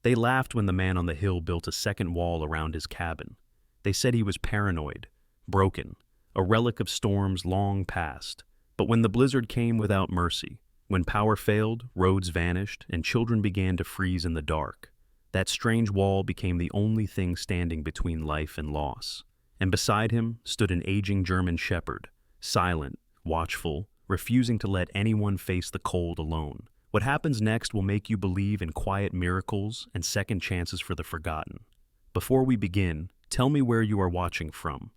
They laughed when the man on the hill built a second wall around his cabin. They said he was paranoid, broken, a relic of storms long past. But when the blizzard came without mercy, when power failed, roads vanished, and children began to freeze in the dark, that strange wall became the only thing standing between life and loss. And beside him stood an aging German shepherd, silent, watchful, refusing to let anyone face the cold alone. What happens next will make you believe in quiet miracles and second chances for the forgotten. Before we begin, tell me where you are watching from.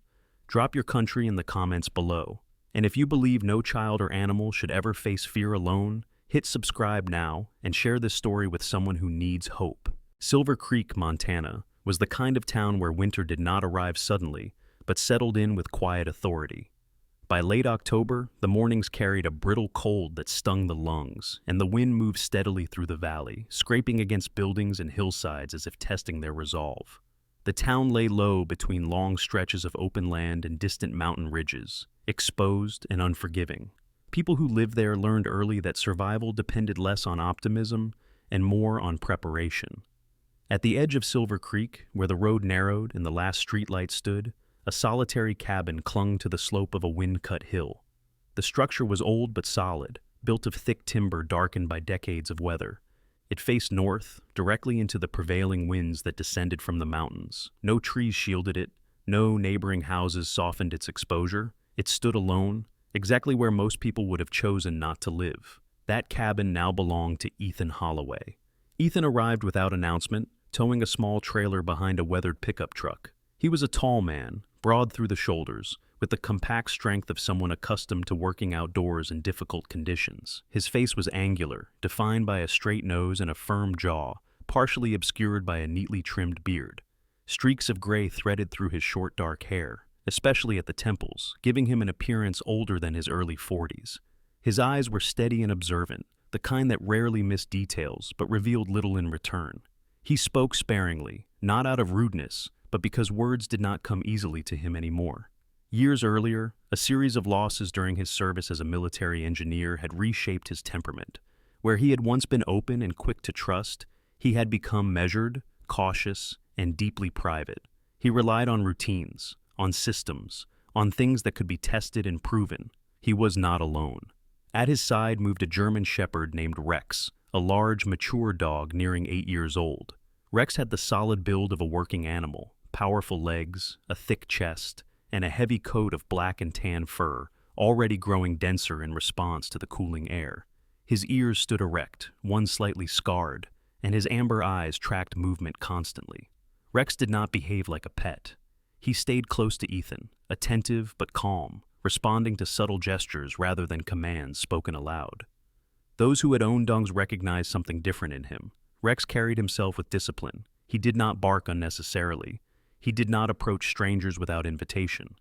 Drop your country in the comments below. And if you believe no child or animal should ever face fear alone, hit subscribe now and share this story with someone who needs hope. Silver Creek, Montana, was the kind of town where winter did not arrive suddenly, but settled in with quiet authority. By late October, the mornings carried a brittle cold that stung the lungs, and the wind moved steadily through the valley, scraping against buildings and hillsides as if testing their resolve. The town lay low between long stretches of open land and distant mountain ridges, exposed and unforgiving. People who lived there learned early that survival depended less on optimism and more on preparation. At the edge of Silver Creek, where the road narrowed and the last streetlight stood, a solitary cabin clung to the slope of a wind-cut hill. The structure was old but solid, built of thick timber darkened by decades of weather. It faced north, directly into the prevailing winds that descended from the mountains. No trees shielded it, no neighboring houses softened its exposure. It stood alone, exactly where most people would have chosen not to live. That cabin now belonged to Ethan Holloway. Ethan arrived without announcement, towing a small trailer behind a weathered pickup truck. He was a tall man, broad through the shoulders, with the compact strength of someone accustomed to working outdoors in difficult conditions. His face was angular, defined by a straight nose and a firm jaw, partially obscured by a neatly trimmed beard. Streaks of gray threaded through his short dark hair, especially at the temples, giving him an appearance older than his early 40s. His eyes were steady and observant, the kind that rarely missed details but revealed little in return. He spoke sparingly, not out of rudeness, but because words did not come easily to him anymore. Years earlier, a series of losses during his service as a military engineer had reshaped his temperament. Where he had once been open and quick to trust, he had become measured, cautious, and deeply private. He relied on routines, on systems, on things that could be tested and proven. He was not alone. At his side moved a German shepherd named Rex, a large, mature dog nearing 8 years old. Rex had the solid build of a working animal, powerful legs, a thick chest, and a heavy coat of black and tan fur, already growing denser in response to the cooling air. His ears stood erect, one slightly scarred, and his amber eyes tracked movement constantly. Rex did not behave like a pet. He stayed close to Ethan, attentive but calm, responding to subtle gestures rather than commands spoken aloud. Those who had owned dogs recognized something different in him. Rex carried himself with discipline. He did not bark unnecessarily. He did not approach strangers without invitation.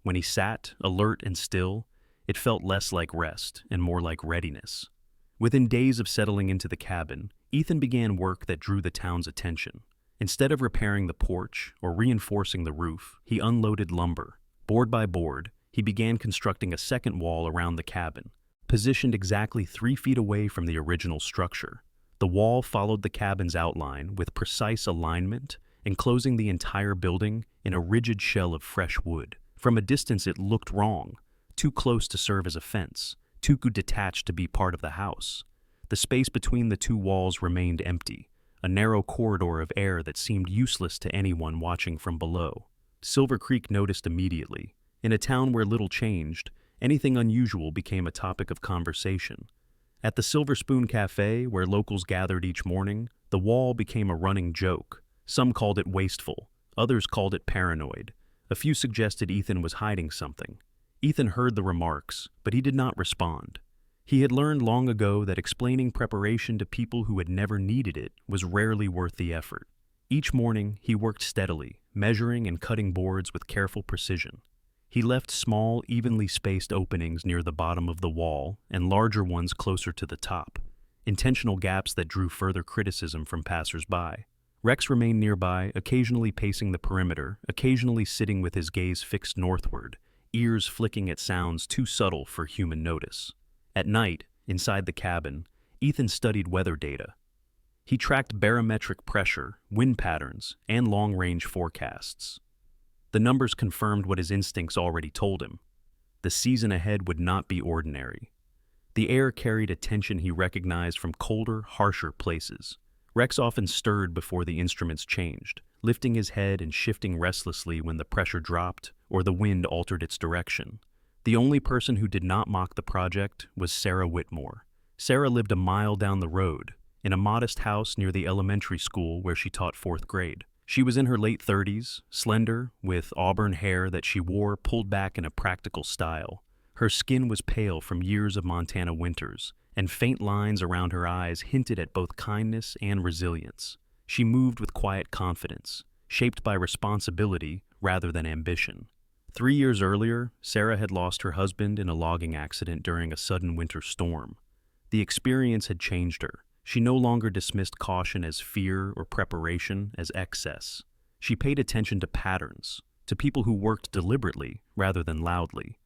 When he sat, alert and still, it felt less like rest and more like readiness. Within days of settling into the cabin, Ethan began work that drew the town's attention. Instead of repairing the porch or reinforcing the roof, he unloaded lumber. Board by board, he began constructing a second wall around the cabin, positioned exactly 3 feet away from the original structure. The wall followed the cabin's outline with precise alignment, enclosing the entire building in a rigid shell of fresh wood. From a distance it looked wrong, too close to serve as a fence, too detached to be part of the house. The space between the 2 walls remained empty, a narrow corridor of air that seemed useless to anyone watching from below. Silver Creek noticed immediately. In a town where little changed, anything unusual became a topic of conversation. At the Silver Spoon Cafe, where locals gathered each morning, the wall became a running joke. Some called it wasteful, others called it paranoid. A few suggested Ethan was hiding something. Ethan heard the remarks, but he did not respond. He had learned long ago that explaining preparation to people who had never needed it was rarely worth the effort. Each morning, he worked steadily, measuring and cutting boards with careful precision. He left small, evenly spaced openings near the bottom of the wall and larger ones closer to the top, intentional gaps that drew further criticism from passers-by. Rex remained nearby, occasionally pacing the perimeter, occasionally sitting with his gaze fixed northward, ears flicking at sounds too subtle for human notice. At night, inside the cabin, Ethan studied weather data. He tracked barometric pressure, wind patterns, and long-range forecasts. The numbers confirmed what his instincts already told him. The season ahead would not be ordinary. The air carried a tension he recognized from colder, harsher places. Rex often stirred before the instruments changed, lifting his head and shifting restlessly when the pressure dropped or the wind altered its direction. The only person who did not mock the project was Sarah Whitmore. Sarah lived a mile down the road, in a modest house near the elementary school where she taught 4th grade. She was in her late 30s, slender, with auburn hair that she wore pulled back in a practical style. Her skin was pale from years of Montana winters, and faint lines around her eyes hinted at both kindness and resilience. She moved with quiet confidence, shaped by responsibility rather than ambition. 3 years earlier, Sarah had lost her husband in a logging accident during a sudden winter storm. The experience had changed her. She no longer dismissed caution as fear or preparation as excess. She paid attention to patterns, to people who worked deliberately rather than loudly.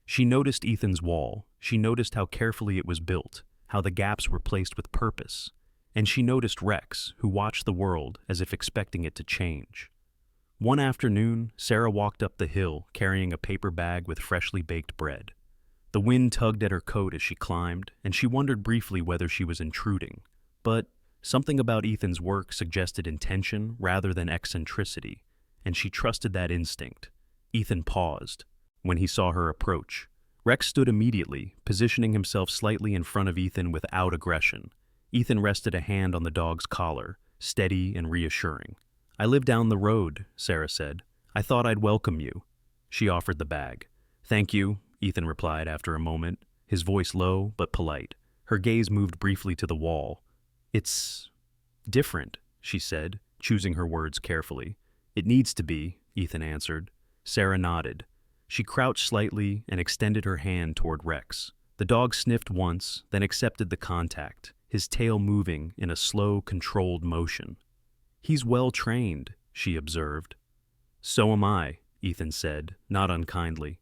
She noticed Ethan's wall. She noticed how carefully it was built, how the gaps were placed with purpose. And she noticed Rex, who watched the world as if expecting it to change. One afternoon, Sarah walked up the hill carrying a paper bag with freshly baked bread. The wind tugged at her coat as she climbed, and she wondered briefly whether she was intruding. But something about Ethan's work suggested intention rather than eccentricity, and she trusted that instinct. Ethan paused when he saw her approach. Rex stood immediately, positioning himself slightly in front of Ethan without aggression. Ethan rested a hand on the dog's collar, steady and reassuring. "I live down the road," Sarah said. "I thought I'd welcome you." She offered the bag. "Thank you," Ethan replied after a moment, his voice low but polite. Her gaze moved briefly to the wall. "It's different," she said, choosing her words carefully. "It needs to be," Ethan answered. Sarah nodded. She crouched slightly and extended her hand toward Rex. The dog sniffed once, then accepted the contact, his tail moving in a slow, controlled motion. "He's well trained," she observed. "So am I," Ethan said, not unkindly.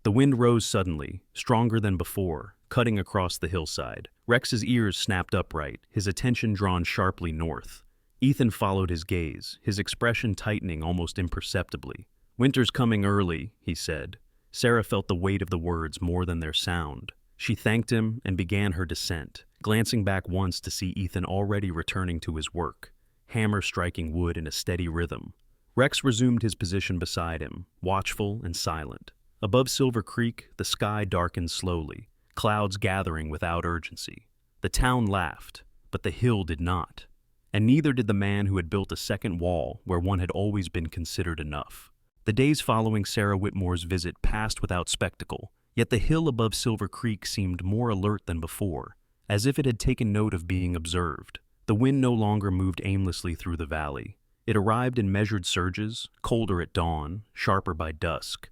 The wind rose suddenly, stronger than before, cutting across the hillside. Rex's ears snapped upright, his attention drawn sharply north. Ethan followed his gaze, his expression tightening almost imperceptibly. "Winter's coming early," he said. Sarah felt the weight of the words more than their sound. She thanked him and began her descent, glancing back once to see Ethan already returning to his work, hammer striking wood in a steady rhythm. Rex resumed his position beside him, watchful and silent. Above Silver Creek, the sky darkened slowly, clouds gathering without urgency. The town laughed, but the hill did not. And neither did the man who had built a second wall where one had always been considered enough. The days following Sarah Whitmore's visit passed without spectacle, yet the hill above Silver Creek seemed more alert than before, as if it had taken note of being observed. The wind no longer moved aimlessly through the valley. It arrived in measured surges, colder at dawn, sharper by dusk,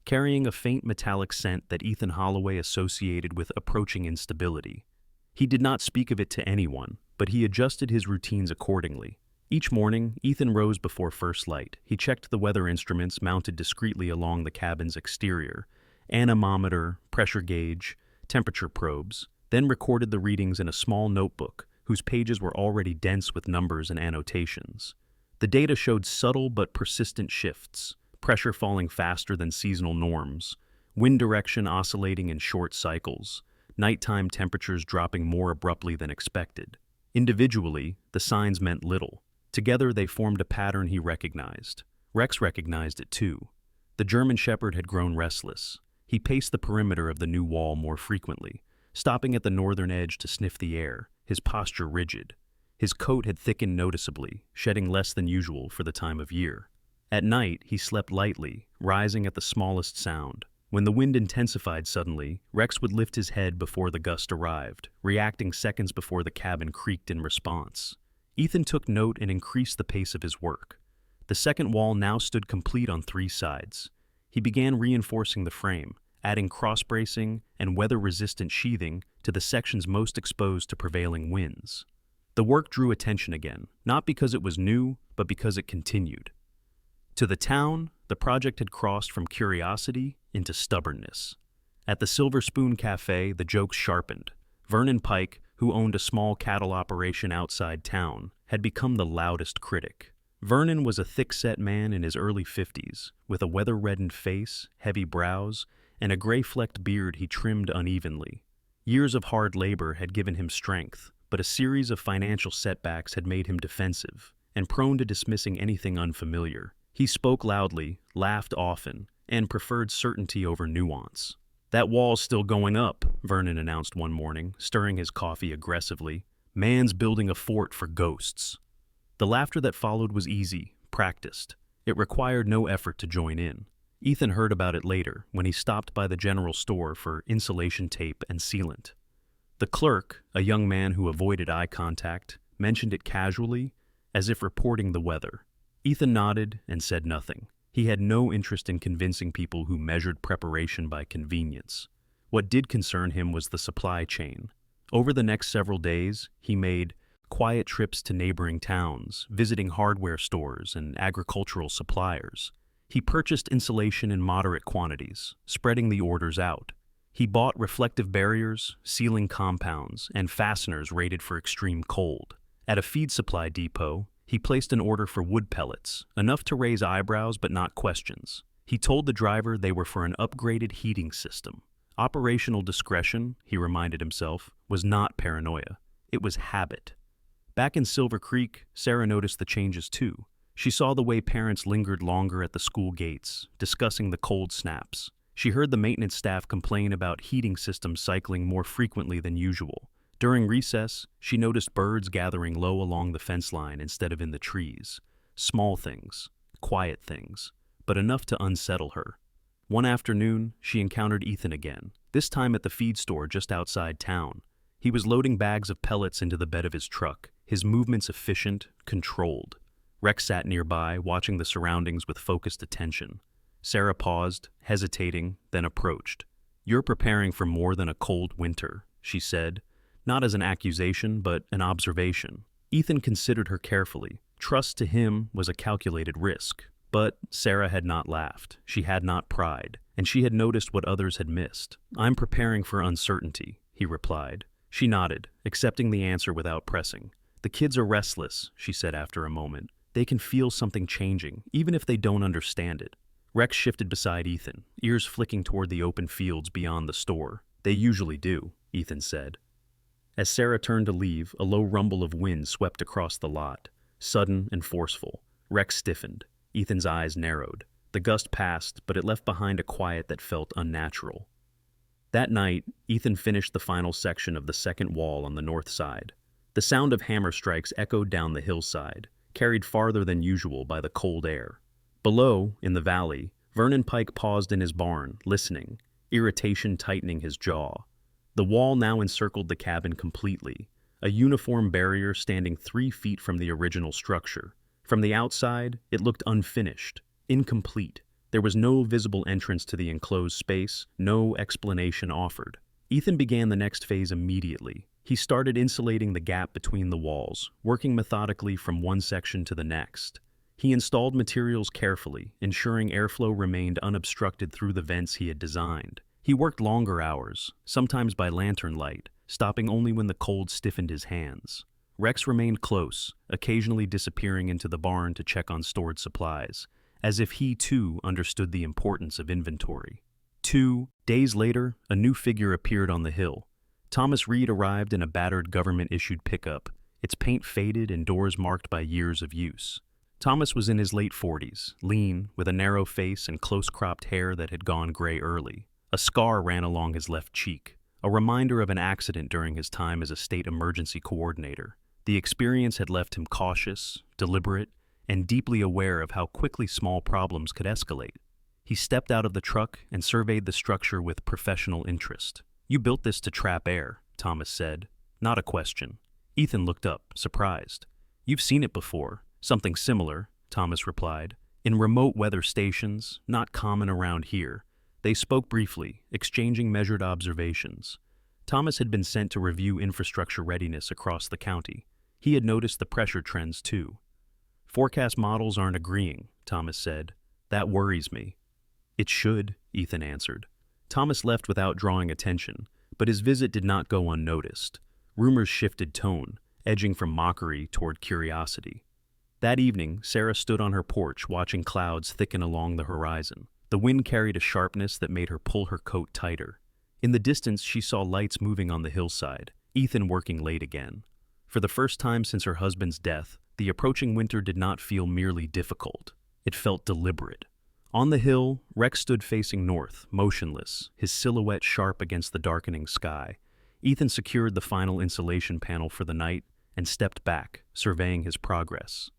carrying a faint metallic scent that Ethan Holloway associated with approaching instability. He did not speak of it to anyone, but he adjusted his routines accordingly. Each morning, Ethan rose before first light. He checked the weather instruments mounted discreetly along the cabin's exterior, anemometer, pressure gauge, temperature probes, then recorded the readings in a small notebook whose pages were already dense with numbers and annotations. The data showed subtle but persistent shifts, pressure falling faster than seasonal norms, wind direction oscillating in short cycles, nighttime temperatures dropping more abruptly than expected. Individually, the signs meant little. Together, they formed a pattern he recognized. Rex recognized it too. The German Shepherd had grown restless. He paced the perimeter of the new wall more frequently, stopping at the northern edge to sniff the air, his posture rigid. His coat had thickened noticeably, shedding less than usual for the time of year. At night, he slept lightly, rising at the smallest sound. When the wind intensified suddenly, Rex would lift his head before the gust arrived, reacting seconds before the cabin creaked in response. Ethan took note and increased the pace of his work. The second wall now stood complete on 3 sides. He began reinforcing the frame, adding cross-bracing and weather-resistant sheathing to the sections most exposed to prevailing winds. The work drew attention again, not because it was new, but because it continued. To the town, the project had crossed from curiosity into stubbornness. At the Silver Spoon Cafe, the jokes sharpened. Vernon Pike, who owned a small cattle operation outside town, had become the loudest critic. Vernon was a thick-set man in his early 50s, with a weather-reddened face, heavy brows, and a gray-flecked beard he trimmed unevenly. Years of hard labor had given him strength, but a series of financial setbacks had made him defensive and prone to dismissing anything unfamiliar. He spoke loudly, laughed often, and preferred certainty over nuance. "That wall's still going up," Vernon announced one morning, stirring his coffee aggressively. "Man's building a fort for ghosts." The laughter that followed was easy, practiced. It required no effort to join in. Ethan heard about it later, when he stopped by the general store for insulation tape and sealant. The clerk, a young man who avoided eye contact, mentioned it casually, as if reporting the weather. Ethan nodded and said nothing. He had no interest in convincing people who measured preparation by convenience. What did concern him was the supply chain. Over the next several days, he made quiet trips to neighboring towns, visiting hardware stores and agricultural suppliers. He purchased insulation in moderate quantities, spreading the orders out. He bought reflective barriers, sealing compounds, and fasteners rated for extreme cold. At a feed supply depot, he placed an order for wood pellets, enough to raise eyebrows but not questions. He told the driver they were for an upgraded heating system. Operational discretion, he reminded himself, was not paranoia. It was habit. Back in Silver Creek, Sarah noticed the changes too. She saw the way parents lingered longer at the school gates, discussing the cold snaps. She heard the maintenance staff complain about heating systems cycling more frequently than usual. During recess, she noticed birds gathering low along the fence line instead of in the trees. Small things, quiet things, but enough to unsettle her. One afternoon, she encountered Ethan again, this time at the feed store just outside town. He was loading bags of pellets into the bed of his truck, his movements efficient, controlled. Rex sat nearby, watching the surroundings with focused attention. Sarah paused, hesitating, then approached. "You're preparing for more than a cold winter," she said, not as an accusation, but an observation. Ethan considered her carefully. Trust to him was a calculated risk. But Sarah had not laughed. She had not pried, and she had noticed what others had missed. "I'm preparing for uncertainty," he replied. She nodded, accepting the answer without pressing. "The kids are restless," she said after a moment. "They can feel something changing, even if they don't understand it." Rex shifted beside Ethan, ears flicking toward the open fields beyond the store. "They usually do," Ethan said. As Sarah turned to leave, a low rumble of wind swept across the lot, sudden and forceful. Rex stiffened. Ethan's eyes narrowed. The gust passed, but it left behind a quiet that felt unnatural. That night, Ethan finished the final section of the second wall on the north side. The sound of hammer strikes echoed down the hillside, carried farther than usual by the cold air. Below, in the valley, Vernon Pike paused in his barn, listening, irritation tightening his jaw. The wall now encircled the cabin completely, a uniform barrier standing 3 feet from the original structure. From the outside, it looked unfinished, incomplete. There was no visible entrance to the enclosed space, no explanation offered. Ethan began the next phase immediately. He started insulating the gap between the walls, working methodically from one section to the next. He installed materials carefully, ensuring airflow remained unobstructed through the vents he had designed. He worked longer hours, sometimes by lantern light, stopping only when the cold stiffened his hands. Rex remained close, occasionally disappearing into the barn to check on stored supplies, as if he too understood the importance of inventory. 2 days later, a new figure appeared on the hill. Thomas Reed arrived in a battered government-issued pickup, its paint faded and doors marked by years of use. Thomas was in his late 40s, lean, with a narrow face and close-cropped hair that had gone gray early. A scar ran along his left cheek, a reminder of an accident during his time as a state emergency coordinator. The experience had left him cautious, deliberate, and deeply aware of how quickly small problems could escalate. He stepped out of the truck and surveyed the structure with professional interest. "You built this to trap air," Thomas said. Not a question. Ethan looked up, surprised. "You've seen it before. Something similar," Thomas replied. "In remote weather stations, not common around here." They spoke briefly, exchanging measured observations. Thomas had been sent to review infrastructure readiness across the county. He had noticed the pressure trends too. "Forecast models aren't agreeing," Thomas said. "That worries me." "It should," Ethan answered. Thomas left without drawing attention, but his visit did not go unnoticed. Rumors shifted tone, edging from mockery toward curiosity. That evening, Sarah stood on her porch watching clouds thicken along the horizon. The wind carried a sharpness that made her pull her coat tighter. In the distance, she saw lights moving on the hillside, Ethan working late again. For the first time since her husband's death, the approaching winter did not feel merely difficult. It felt deliberate. On the hill, Rex stood facing north, motionless, his silhouette sharp against the darkening sky. Ethan secured the final insulation panel for the night and stepped back, surveying his progress.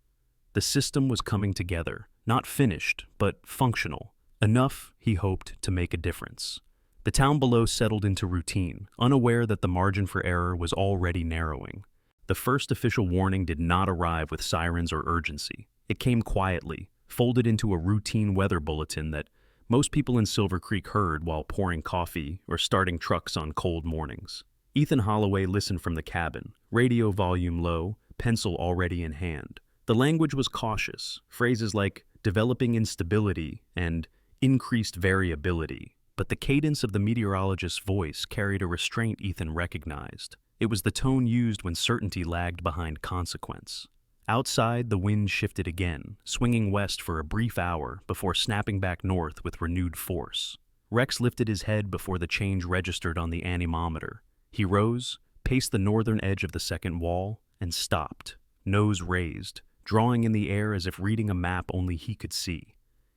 The system was coming together, not finished, but functional. Enough, he hoped, to make a difference. The town below settled into routine, unaware that the margin for error was already narrowing. The first official warning did not arrive with sirens or urgency. It came quietly, folded into a routine weather bulletin that most people in Silver Creek heard while pouring coffee or starting trucks on cold mornings. Ethan Holloway listened from the cabin, radio volume low, pencil already in hand. The language was cautious, phrases like developing instability and increased variability. But the cadence of the meteorologist's voice carried a restraint Ethan recognized. It was the tone used when certainty lagged behind consequence. Outside, the wind shifted again, swinging west for a brief hour before snapping back north with renewed force. Rex lifted his head before the change registered on the anemometer. He rose, paced the northern edge of the second wall, and stopped, nose raised, drawing in the air as if reading a map only he could see.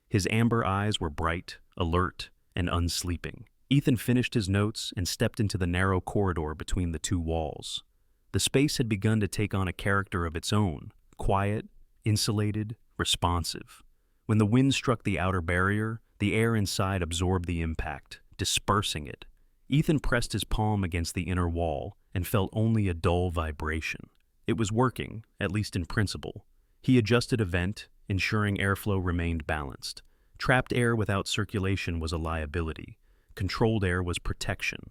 His amber eyes were bright, alert, and unsleeping. Ethan finished his notes and stepped into the narrow corridor between the two walls. The space had begun to take on a character of its own, quiet, insulated, responsive. When the wind struck the outer barrier, the air inside absorbed the impact, dispersing it. Ethan pressed his palm against the inner wall and felt only a dull vibration. It was working, at least in principle. He adjusted a vent, ensuring airflow remained balanced. Trapped air without circulation was a liability. Controlled air was protection.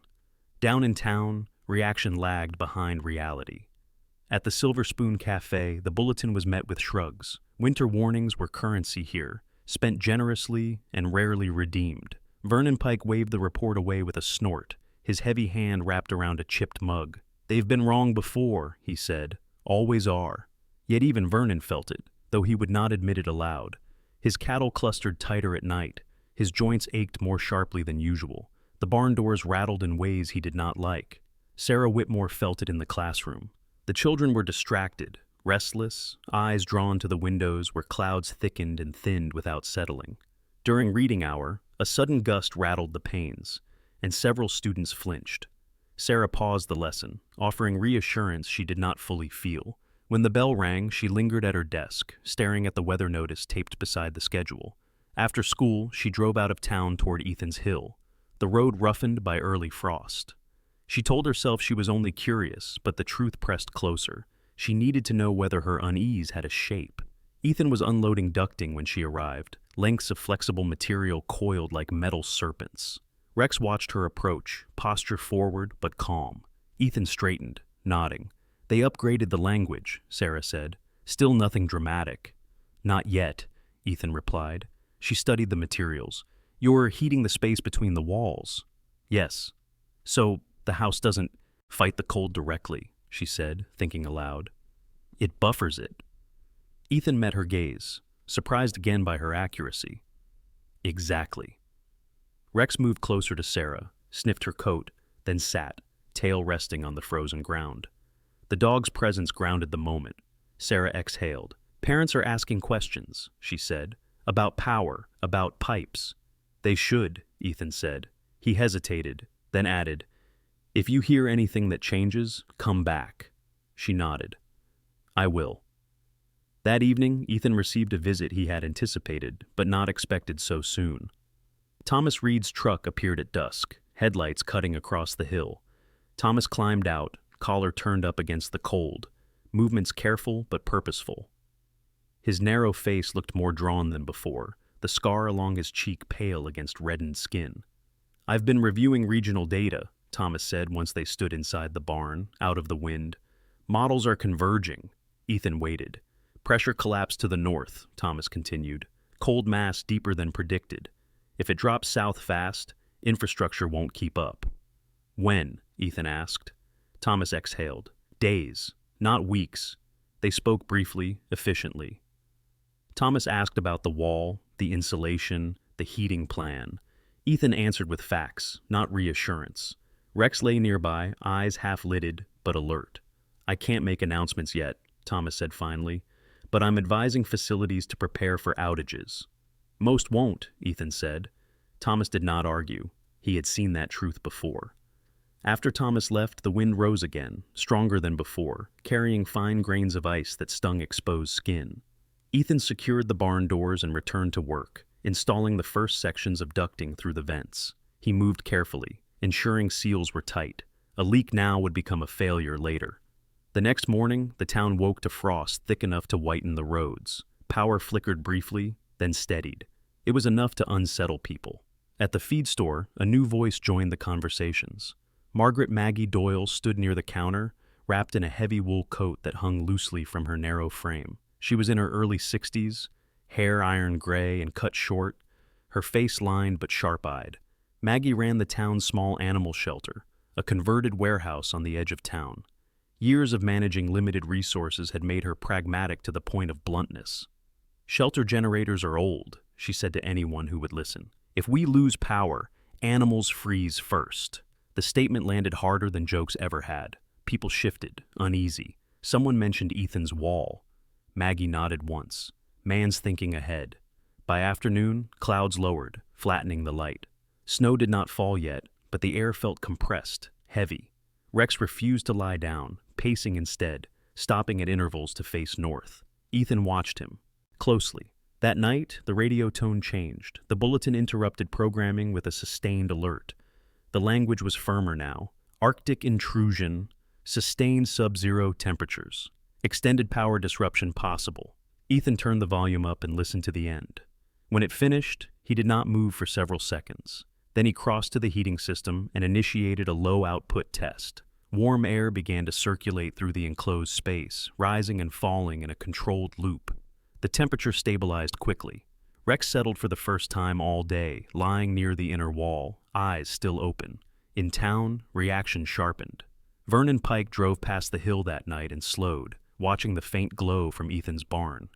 Down in town, reaction lagged behind reality. At the Silver Spoon Cafe, the bulletin was met with shrugs. Winter warnings were currency here, spent generously and rarely redeemed. Vernon Pike waved the report away with a snort, his heavy hand wrapped around a chipped mug. "They've been wrong before," he said. "Always are." Yet even Vernon felt it, though he would not admit it aloud. His cattle clustered tighter at night. His joints ached more sharply than usual. The barn doors rattled in ways he did not like. Sarah Whitmore felt it in the classroom. The children were distracted, restless, eyes drawn to the windows where clouds thickened and thinned without settling. During reading hour, a sudden gust rattled the panes, and several students flinched. Sarah paused the lesson, offering reassurance she did not fully feel. When the bell rang, she lingered at her desk, staring at the weather notice taped beside the schedule. After school, she drove out of town toward Ethan's Hill, the road roughened by early frost. She told herself she was only curious, but the truth pressed closer. She needed to know whether her unease had a shape. Ethan was unloading ducting when she arrived, lengths of flexible material coiled like metal serpents. Rex watched her approach, posture forward but calm. Ethan straightened, nodding. "They upgraded the language," Sarah said. "Still nothing dramatic." "Not yet," Ethan replied. She studied the materials. "You're heating the space between the walls." "Yes." "So the house doesn't fight the cold directly," she said, thinking aloud. "It buffers it." Ethan met her gaze, surprised again by her accuracy. "Exactly." Rex moved closer to Sarah, sniffed her coat, then sat, tail resting on the frozen ground. The dog's presence grounded the moment. Sarah exhaled. "Parents are asking questions," she said, "about power, about pipes." "They should," Ethan said. He hesitated, then added, "If you hear anything that changes, come back." She nodded. "I will." That evening, Ethan received a visit he had anticipated, but not expected so soon. Thomas Reed's truck appeared at dusk, headlights cutting across the hill. Thomas climbed out, collar turned up against the cold, movements careful but purposeful. His narrow face looked more drawn than before, the scar along his cheek pale against reddened skin. "I've been reviewing regional data," Thomas said once they stood inside the barn, out of the wind. "Models are converging." Ethan waited. "Pressure collapsed to the north," Thomas continued. "Cold mass deeper than predicted. If it drops south fast, infrastructure won't keep up." "When?" Ethan asked. Thomas exhaled. Days, not weeks. They spoke briefly, efficiently. Thomas asked about the wall, the insulation, the heating plan. Ethan answered with facts, not reassurance. Rex lay nearby, eyes half-lidded, but alert. I can't make announcements yet, Thomas said finally, but I'm advising facilities to prepare for outages. Most won't, Ethan said. Thomas did not argue. He had seen that truth before. After Thomas left, the wind rose again, stronger than before, carrying fine grains of ice that stung exposed skin. Ethan secured the barn doors and returned to work, installing the first sections of ducting through the vents. He moved carefully, ensuring seals were tight. A leak now would become a failure later. The next morning, the town woke to frost thick enough to whiten the roads. Power flickered briefly, then steadied. It was enough to unsettle people. At the feed store, a new voice joined the conversations. Margaret Maggie Doyle stood near the counter, wrapped in a heavy wool coat that hung loosely from her narrow frame. She was in her early 60s, hair iron gray and cut short, her face lined but sharp-eyed. Maggie ran the town's small animal shelter, a converted warehouse on the edge of town. Years of managing limited resources had made her pragmatic to the point of bluntness. Shelter generators are old, she said to anyone who would listen. If we lose power, animals freeze first. The statement landed harder than jokes ever had. People shifted, uneasy. Someone mentioned Ethan's wall. Maggie nodded once. Man's thinking ahead. By afternoon, clouds lowered, flattening the light. Snow did not fall yet, but the air felt compressed, heavy. Rex refused to lie down, pacing instead, stopping at intervals to face north. Ethan watched him, closely. That night, the radio tone changed. The bulletin interrupted programming with a sustained alert. The language was firmer now. Arctic intrusion, sustained sub-zero temperatures. Extended power disruption possible. Ethan turned the volume up and listened to the end. When it finished, he did not move for several seconds. Then he crossed to the heating system and initiated a low-output test. Warm air began to circulate through the enclosed space, rising and falling in a controlled loop. The temperature stabilized quickly. Rex settled for the first time all day, lying near the inner wall, eyes still open. In town, reaction sharpened. Vernon Pike drove past the hill that night and slowed, watching the faint glow from Ethan's barn.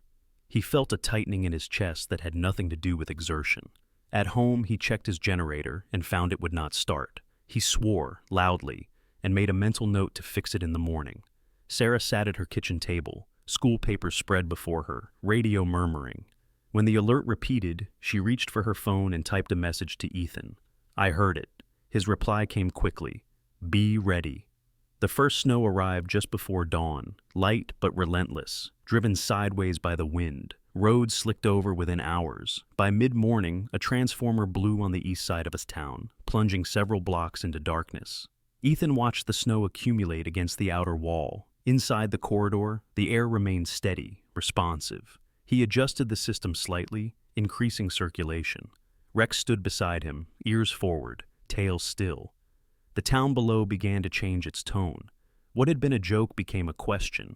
He felt a tightening in his chest that had nothing to do with exertion. At home, he checked his generator and found it would not start. He swore, loudly, and made a mental note to fix it in the morning. Sarah sat at her kitchen table, school papers spread before her, radio murmuring. When the alert repeated, she reached for her phone and typed a message to Ethan. I heard it. His reply came quickly. Be ready. The first snow arrived just before dawn, light but relentless, driven sideways by the wind. Roads slicked over within hours. By mid-morning, a transformer blew on the east side of his town, plunging several blocks into darkness. Ethan watched the snow accumulate against the outer wall. Inside the corridor, the air remained steady, responsive. He adjusted the system slightly, increasing circulation. Rex stood beside him, ears forward, tail still. The town below began to change its tone. What had been a joke became a question.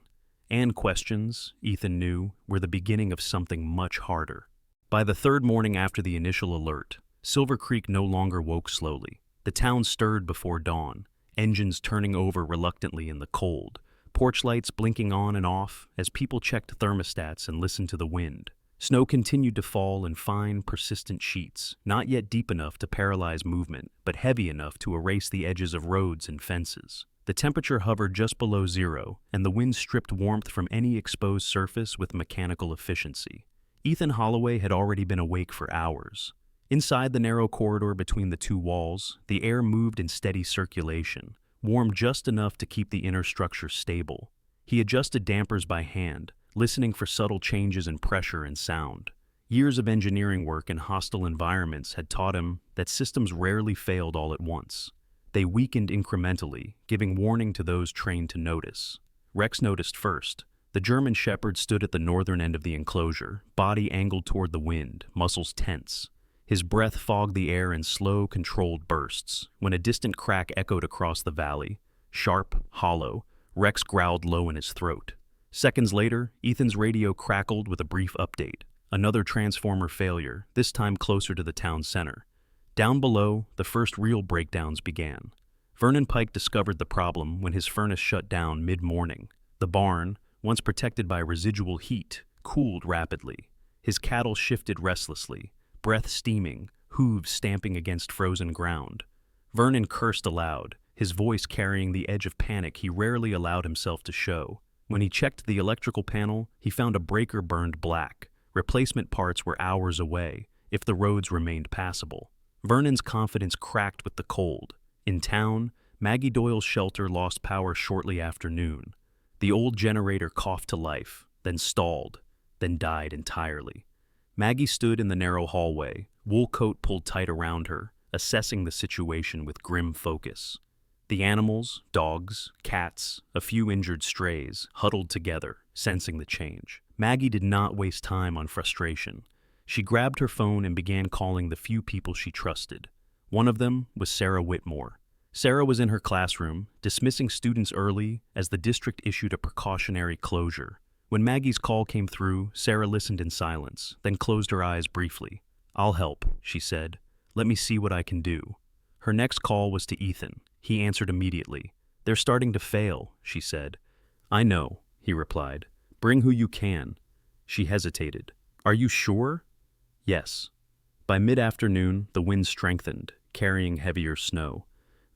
And questions, Ethan knew, were the beginning of something much harder. By the third morning after the initial alert, Silver Creek no longer woke slowly. The town stirred before dawn, engines turning over reluctantly in the cold, porch lights blinking on and off as people checked thermostats and listened to the wind. Snow continued to fall in fine, persistent sheets, not yet deep enough to paralyze movement, but heavy enough to erase the edges of roads and fences. The temperature hovered just below zero, and the wind stripped warmth from any exposed surface with mechanical efficiency. Ethan Holloway had already been awake for hours. Inside the narrow corridor between the two walls, the air moved in steady circulation, warm just enough to keep the inner structure stable. He adjusted dampers by hand, listening for subtle changes in pressure and sound. Years of engineering work in hostile environments had taught him that systems rarely failed all at once. They weakened incrementally, giving warning to those trained to notice. Rex noticed first. The German Shepherd stood at the northern end of the enclosure, body angled toward the wind, muscles tense. His breath fogged the air in slow, controlled bursts. When a distant crack echoed across the valley, sharp, hollow, Rex growled low in his throat. Seconds later, Ethan's radio crackled with a brief update. Another transformer failure, this time closer to the town center. Down below, the first real breakdowns began. Vernon Pike discovered the problem when his furnace shut down mid-morning. The barn, once protected by residual heat, cooled rapidly. His cattle shifted restlessly, breath steaming, hooves stamping against frozen ground. Vernon cursed aloud, his voice carrying the edge of panic he rarely allowed himself to show. When he checked the electrical panel, he found a breaker burned black. Replacement parts were hours away, if the roads remained passable. Vernon's confidence cracked with the cold. In town, Maggie Doyle's shelter lost power shortly after noon. The old generator coughed to life, then stalled, then died entirely. Maggie stood in the narrow hallway, wool coat pulled tight around her, assessing the situation with grim focus. The animals, dogs, cats, a few injured strays, huddled together, sensing the change. Maggie did not waste time on frustration. She grabbed her phone and began calling the few people she trusted. One of them was Sarah Whitmore. Sarah was in her classroom, dismissing students early as the district issued a precautionary closure. When Maggie's call came through, Sarah listened in silence, then closed her eyes briefly. "I'll help," she said. "Let me see what I can do." Her next call was to Ethan. He answered immediately. "They're starting to fail," she said. "I know," he replied. "Bring who you can." She hesitated. "Are you sure?" "Yes." By mid-afternoon, the wind strengthened, carrying heavier snow.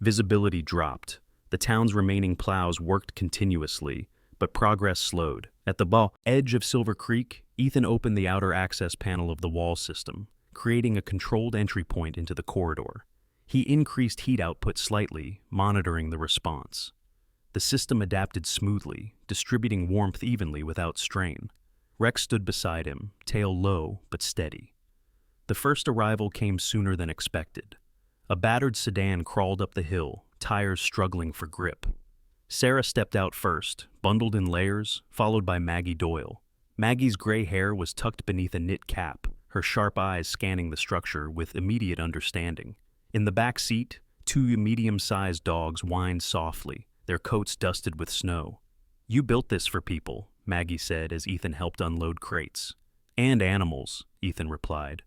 Visibility dropped. The town's remaining plows worked continuously, but progress slowed. At the edge of Silver Creek, Ethan opened the outer access panel of the wall system, creating a controlled entry point into the corridor. He increased heat output slightly, monitoring the response. The system adapted smoothly, distributing warmth evenly without strain. Rex stood beside him, tail low but steady. The first arrival came sooner than expected. A battered sedan crawled up the hill, tires struggling for grip. Sarah stepped out first, bundled in layers, followed by Maggie Doyle. Maggie's gray hair was tucked beneath a knit cap, her sharp eyes scanning the structure with immediate understanding. In the back seat, two medium-sized dogs whined softly, their coats dusted with snow. "You built this for people," Maggie said as Ethan helped unload crates. "And animals," Ethan replied.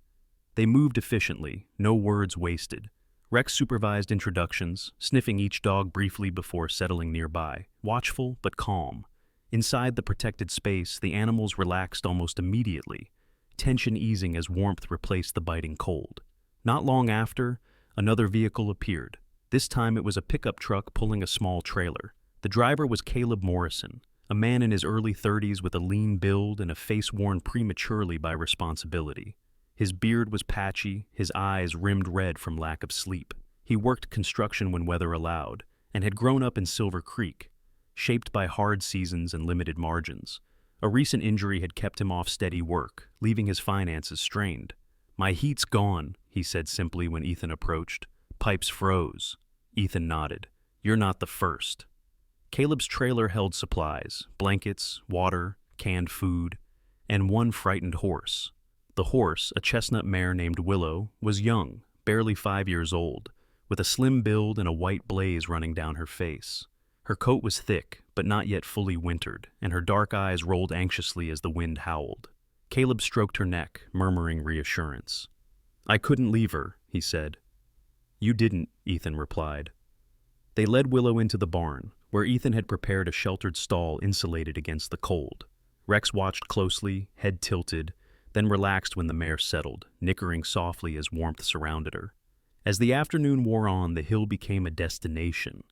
They moved efficiently, no words wasted. Rex supervised introductions, sniffing each dog briefly before settling nearby, watchful but calm. Inside the protected space, the animals relaxed almost immediately, tension easing as warmth replaced the biting cold. Not long after, another vehicle appeared. This time it was a pickup truck pulling a small trailer. The driver was Caleb Morrison, a man in his early 30s with a lean build and a face worn prematurely by responsibility. His beard was patchy, his eyes rimmed red from lack of sleep. He worked construction when weather allowed, and had grown up in Silver Creek, shaped by hard seasons and limited margins. A recent injury had kept him off steady work, leaving his finances strained. "My heat's gone," he said simply when Ethan approached. "Pipes froze." Ethan nodded. "You're not the first." Caleb's trailer held supplies, blankets, water, canned food, and one frightened horse. The horse, a chestnut mare named Willow, was young, barely 5 years old, with a slim build and a white blaze running down her face. Her coat was thick, but not yet fully wintered, and her dark eyes rolled anxiously as the wind howled. Caleb stroked her neck, murmuring reassurance. "I couldn't leave her," he said. "You didn't," Ethan replied. They led Willow into the barn, where Ethan had prepared a sheltered stall insulated against the cold. Rex watched closely, head tilted, then relaxed when the mare settled, nickering softly as warmth surrounded her. As the afternoon wore on, the hill became a destination.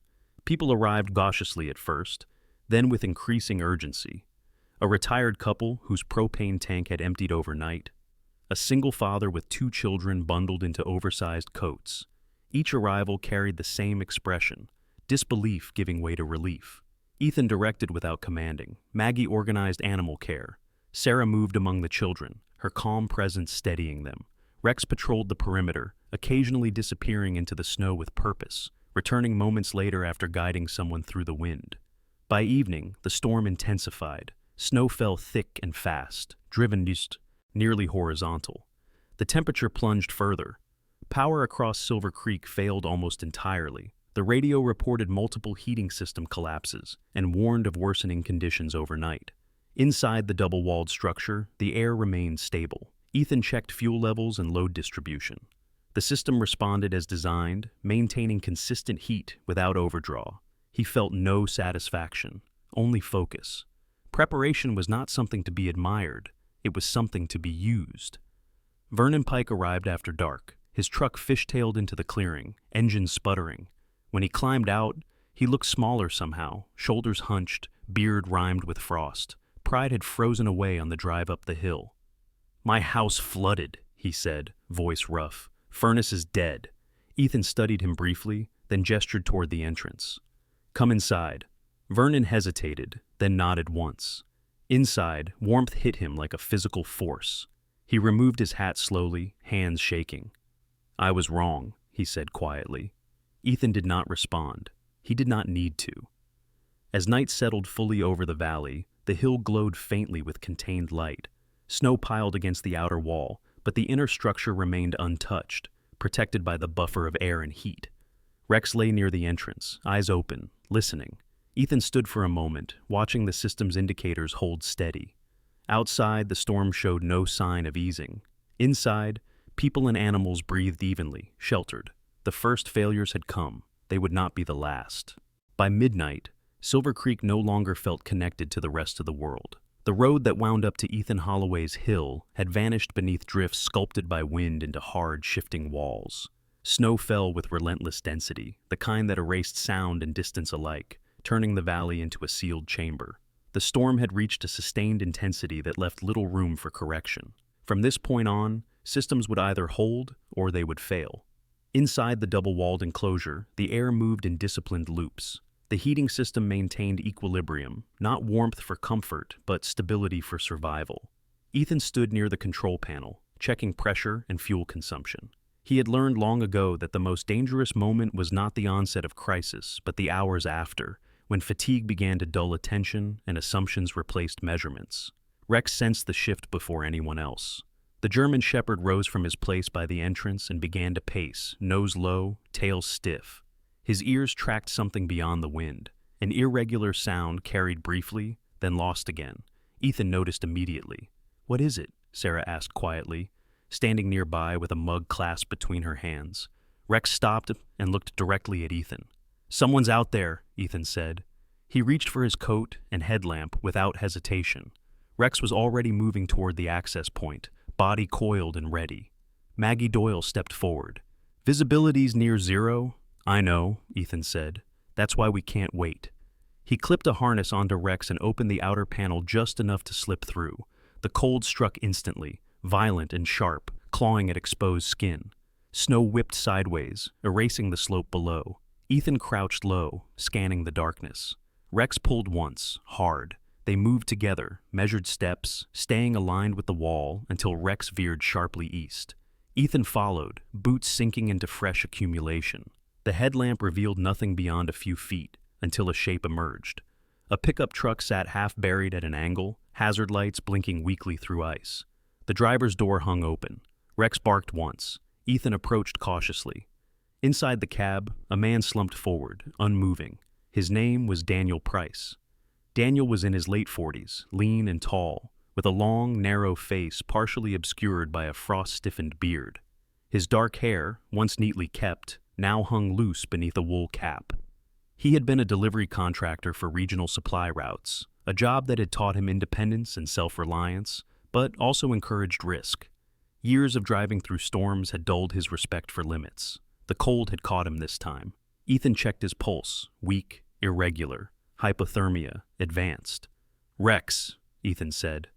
People arrived cautiously at first, then with increasing urgency. A retired couple whose propane tank had emptied overnight. A single father with 2 children bundled into oversized coats. Each arrival carried the same expression, disbelief giving way to relief. Ethan directed without commanding. Maggie organized animal care. Sarah moved among the children, her calm presence steadying them. Rex patrolled the perimeter, occasionally disappearing into the snow with purpose, returning moments later after guiding someone through the wind. By evening, the storm intensified. Snow fell thick and fast, driven east, nearly horizontal. The temperature plunged further. Power across Silver Creek failed almost entirely. The radio reported multiple heating system collapses and warned of worsening conditions overnight. Inside the double-walled structure, the air remained stable. Ethan checked fuel levels and load distribution. The system responded as designed, maintaining consistent heat without overdraw. He felt no satisfaction, only focus. Preparation was not something to be admired, it was something to be used. Vernon Pike arrived after dark, his truck fishtailed into the clearing, engine sputtering. When he climbed out, he looked smaller somehow, shoulders hunched, beard rimed with frost. Pride had frozen away on the drive up the hill. "My house flooded," he said, voice rough. "Furnace is dead." Ethan studied him briefly, then gestured toward the entrance. "Come inside." Vernon hesitated, then nodded once. Inside, warmth hit him like a physical force. He removed his hat slowly, hands shaking. "I was wrong," he said quietly. Ethan did not respond. He did not need to. As night settled fully over the valley, the hill glowed faintly with contained light. Snow piled against the outer wall, but the inner structure remained untouched, protected by the buffer of air and heat. Rex lay near the entrance, eyes open, listening. Ethan stood for a moment, watching the system's indicators hold steady. Outside, the storm showed no sign of easing. Inside, people and animals breathed evenly, sheltered. The first failures had come. They would not be the last. By midnight, Silver Creek no longer felt connected to the rest of the world. The road that wound up to Ethan Holloway's hill had vanished beneath drifts sculpted by wind into hard, shifting walls. Snow fell with relentless density, the kind that erased sound and distance alike, turning the valley into a sealed chamber. The storm had reached a sustained intensity that left little room for correction. From this point on, systems would either hold or they would fail. Inside the double-walled enclosure, the air moved in disciplined loops. The heating system maintained equilibrium, not warmth for comfort, but stability for survival. Ethan stood near the control panel, checking pressure and fuel consumption. He had learned long ago that the most dangerous moment was not the onset of crisis, but the hours after, when fatigue began to dull attention and assumptions replaced measurements. Rex sensed the shift before anyone else. The German Shepherd rose from his place by the entrance and began to pace, nose low, tail stiff. His ears tracked something beyond the wind, an irregular sound carried briefly, then lost again. Ethan noticed immediately. "What is it?" Sarah asked quietly, standing nearby with a mug clasped between her hands. Rex stopped and looked directly at Ethan. "Someone's out there," Ethan said. He reached for his coat and headlamp without hesitation. Rex was already moving toward the access point, body coiled and ready. Maggie Doyle stepped forward. "Visibility's near zero." "I know," Ethan said. "That's why we can't wait." He clipped a harness onto Rex and opened the outer panel just enough to slip through. The cold struck instantly, violent and sharp, clawing at exposed skin. Snow whipped sideways, erasing the slope below. Ethan crouched low, scanning the darkness. Rex pulled once, hard. They moved together, measured steps, staying aligned with the wall until Rex veered sharply east. Ethan followed, boots sinking into fresh accumulation. The headlamp revealed nothing beyond a few feet, until a shape emerged. A pickup truck sat half buried at an angle, hazard lights blinking weakly through ice. The driver's door hung open. Rex barked once. Ethan approached cautiously. Inside the cab, a man slumped forward, unmoving. His name was Daniel Price. Daniel was in his late 40s, lean and tall, with a long, narrow face partially obscured by a frost-stiffened beard. His dark hair, once neatly kept, now hung loose beneath a wool cap. He had been a delivery contractor for regional supply routes, a job that had taught him independence and self-reliance, but also encouraged risk. Years of driving through storms had dulled his respect for limits. The cold had caught him this time. Ethan checked his pulse, weak, irregular, hypothermia, advanced. "Rex," Ethan said.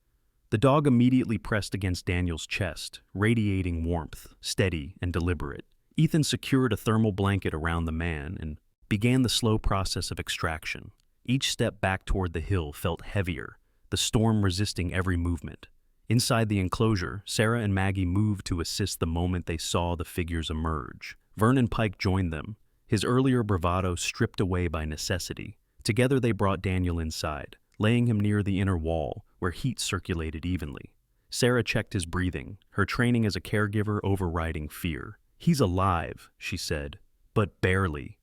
The dog immediately pressed against Daniel's chest, radiating warmth, steady and deliberate. Ethan secured a thermal blanket around the man and began the slow process of extraction. Each step back toward the hill felt heavier, the storm resisting every movement. Inside the enclosure, Sarah and Maggie moved to assist the moment they saw the figures emerge. Vernon Pike joined them, his earlier bravado stripped away by necessity. Together they brought Daniel inside, laying him near the inner wall, where heat circulated evenly. Sarah checked his breathing, her training as a caregiver overriding fear. "He's alive," she said, "but barely."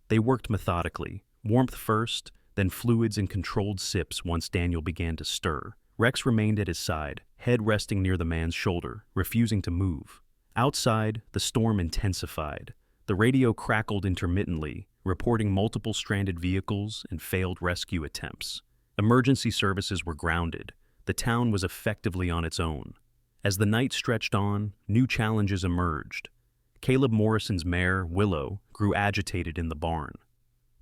They worked methodically, warmth first, then fluids and controlled sips once Daniel began to stir. Rex remained at his side, head resting near the man's shoulder, refusing to move. Outside, the storm intensified. The radio crackled intermittently, reporting multiple stranded vehicles and failed rescue attempts. Emergency services were grounded. The town was effectively on its own. As the night stretched on, new challenges emerged. Caleb Morrison's mare, Willow, grew agitated in the barn.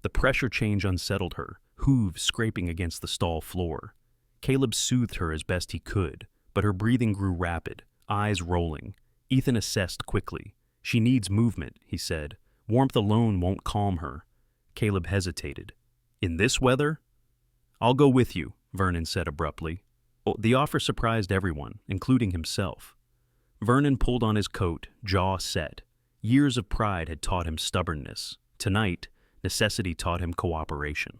The pressure change unsettled her, hooves scraping against the stall floor. Caleb soothed her as best he could, but her breathing grew rapid, eyes rolling. Ethan assessed quickly. "She needs movement," he said. "Warmth alone won't calm her." Caleb hesitated. "In this weather?" "I'll go with you," Vernon said abruptly. The offer surprised everyone, including himself. Vernon pulled on his coat, jaw set. Years of pride had taught him stubbornness. Tonight, necessity taught him cooperation.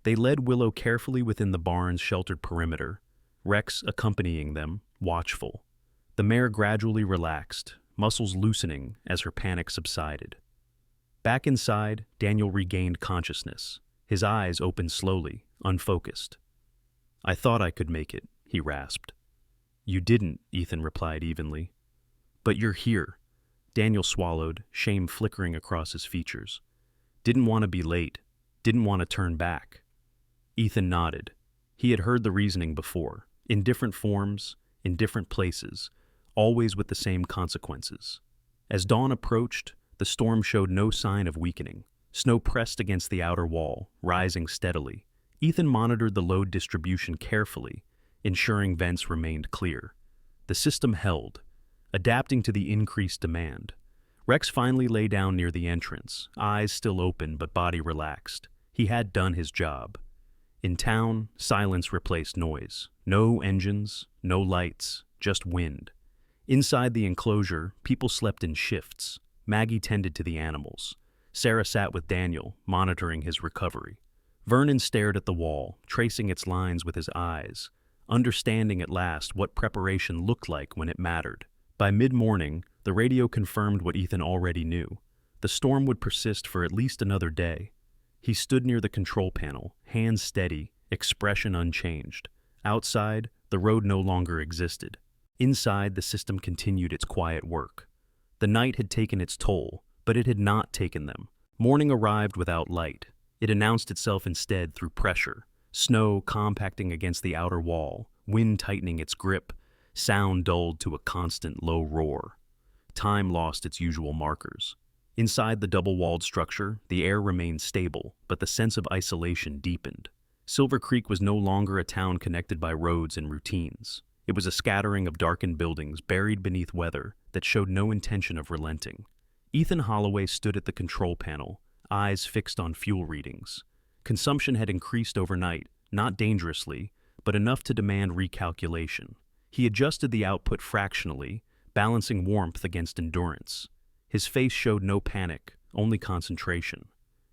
They led Willow carefully within the barn's sheltered perimeter, Rex accompanying them, watchful. The mare gradually relaxed, muscles loosening as her panic subsided. Back inside, Daniel regained consciousness. His eyes opened slowly, unfocused. "I thought I could make it," he rasped. "You didn't," Ethan replied evenly. "But you're here." Daniel swallowed, shame flickering across his features. "Didn't want to be late. Didn't want to turn back." Ethan nodded. He had heard the reasoning before, in different forms, in different places, always with the same consequences. As dawn approached, the storm showed no sign of weakening. Snow pressed against the outer wall, rising steadily. Ethan monitored the load distribution carefully, ensuring vents remained clear. The system held, adapting to the increased demand. Rex finally lay down near the entrance, eyes still open but body relaxed. He had done his job. In town, silence replaced noise. No engines, no lights, just wind. Inside the enclosure, people slept in shifts. Maggie tended to the animals. Sarah sat with Daniel, monitoring his recovery. Vernon stared at the wall, tracing its lines with his eyes, understanding at last what preparation looked like when it mattered. By mid-morning, the radio confirmed what Ethan already knew. The storm would persist for at least another day. He stood near the control panel, hands steady, expression unchanged. Outside, the road no longer existed. Inside, the system continued its quiet work. The night had taken its toll, but it had not taken them. Morning arrived without light. It announced itself instead through pressure, snow compacting against the outer wall, wind tightening its grip, sound dulled to a constant low roar. Time lost its usual markers. Inside the double-walled structure, the air remained stable, but the sense of isolation deepened. Silver Creek was no longer a town connected by roads and routines. It was a scattering of darkened buildings buried beneath weather that showed no intention of relenting. Ethan Holloway stood at the control panel, eyes fixed on fuel readings. Consumption had increased overnight, not dangerously, but enough to demand recalculation. He adjusted the output fractionally, balancing warmth against endurance. His face showed no panic, only concentration.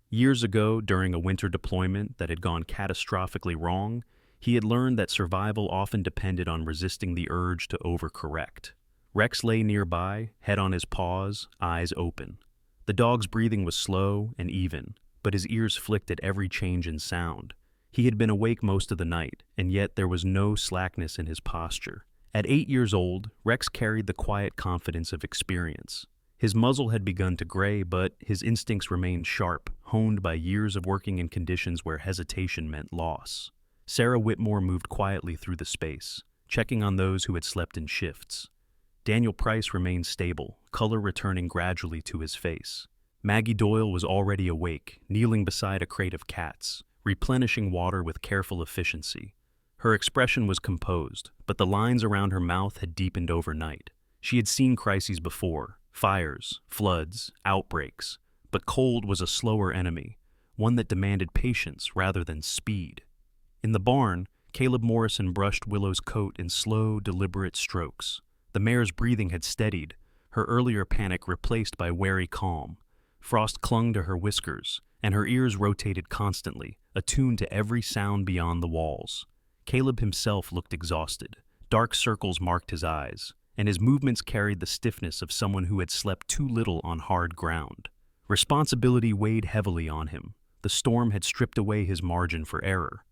Years ago, during a winter deployment that had gone catastrophically wrong, he had learned that survival often depended on resisting the urge to overcorrect. Rex lay nearby, head on his paws, eyes open. The dog's breathing was slow and even, but his ears flicked at every change in sound. He had been awake most of the night, and yet there was no slackness in his posture. At 8 years old, Rex carried the quiet confidence of experience. His muzzle had begun to gray, but his instincts remained sharp, honed by years of working in conditions where hesitation meant loss. Sarah Whitmore moved quietly through the space, checking on those who had slept in shifts. Daniel Price remained stable, color returning gradually to his face. Maggie Doyle was already awake, kneeling beside a crate of cats, replenishing water with careful efficiency. Her expression was composed, but the lines around her mouth had deepened overnight. She had seen crises before, fires, floods, outbreaks, but cold was a slower enemy, one that demanded patience rather than speed. In the barn, Caleb Morrison brushed Willow's coat in slow, deliberate strokes. The mare's breathing had steadied, her earlier panic replaced by wary calm. Frost clung to her whiskers, and her ears rotated constantly, attuned to every sound beyond the walls. Caleb himself looked exhausted. Dark circles marked his eyes, and his movements carried the stiffness of someone who had slept too little on hard ground. Responsibility weighed heavily on him. The storm had stripped away his margin for error.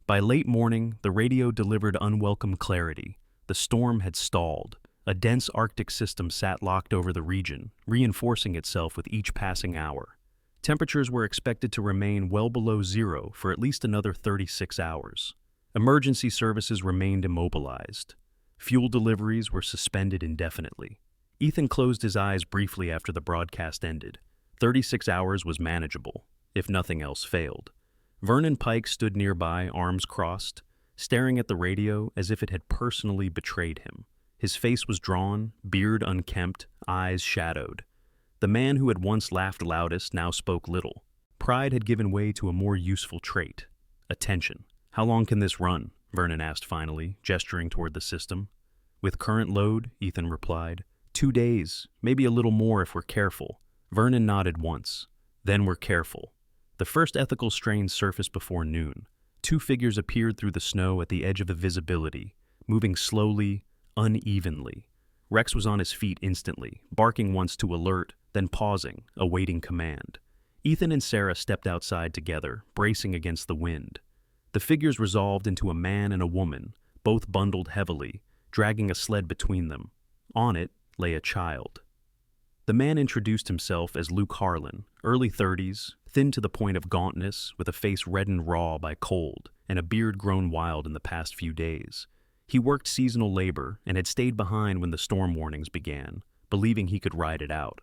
By late morning, the radio delivered unwelcome clarity. The storm had stalled. A dense Arctic system sat locked over the region, reinforcing itself with each passing hour. Temperatures were expected to remain well below zero for at least another 36 hours. Emergency services remained immobilized. Fuel deliveries were suspended indefinitely. Ethan closed his eyes briefly after the broadcast ended. 36 hours was manageable, if nothing else failed. Vernon Pike stood nearby, arms crossed, staring at the radio as if it had personally betrayed him. His face was drawn, beard unkempt, eyes shadowed. The man who had once laughed loudest now spoke little. Pride had given way to a more useful trait: attention. "How long can this run?" Vernon asked finally, gesturing toward the system. "With current load," Ethan replied. 2 days, maybe a little more if we're careful." Vernon nodded once. "Then we're careful." The first ethical strain surfaced before noon. 2 figures appeared through the snow at the edge of visibility, moving slowly, unevenly. Rex was on his feet instantly, barking once to alert, then pausing, awaiting command. Ethan and Sarah stepped outside together, bracing against the wind. The figures resolved into a man and a woman, both bundled heavily, dragging a sled between them. On it lay a child. The man introduced himself as Luke Harlan, early 30s, thin to the point of gauntness, with a face reddened raw by cold, and a beard grown wild in the past few days. He worked seasonal labor and had stayed behind when the storm warnings began, believing he could ride it out.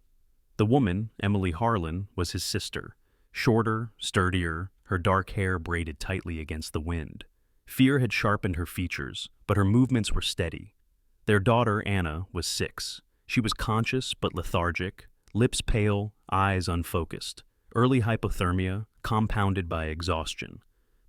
The woman, Emily Harlan, was his sister, shorter, sturdier, her dark hair braided tightly against the wind. Fear had sharpened her features, but her movements were steady. Their daughter, Anna, was 6. She was conscious but lethargic, lips pale, eyes unfocused. Early hypothermia, compounded by exhaustion.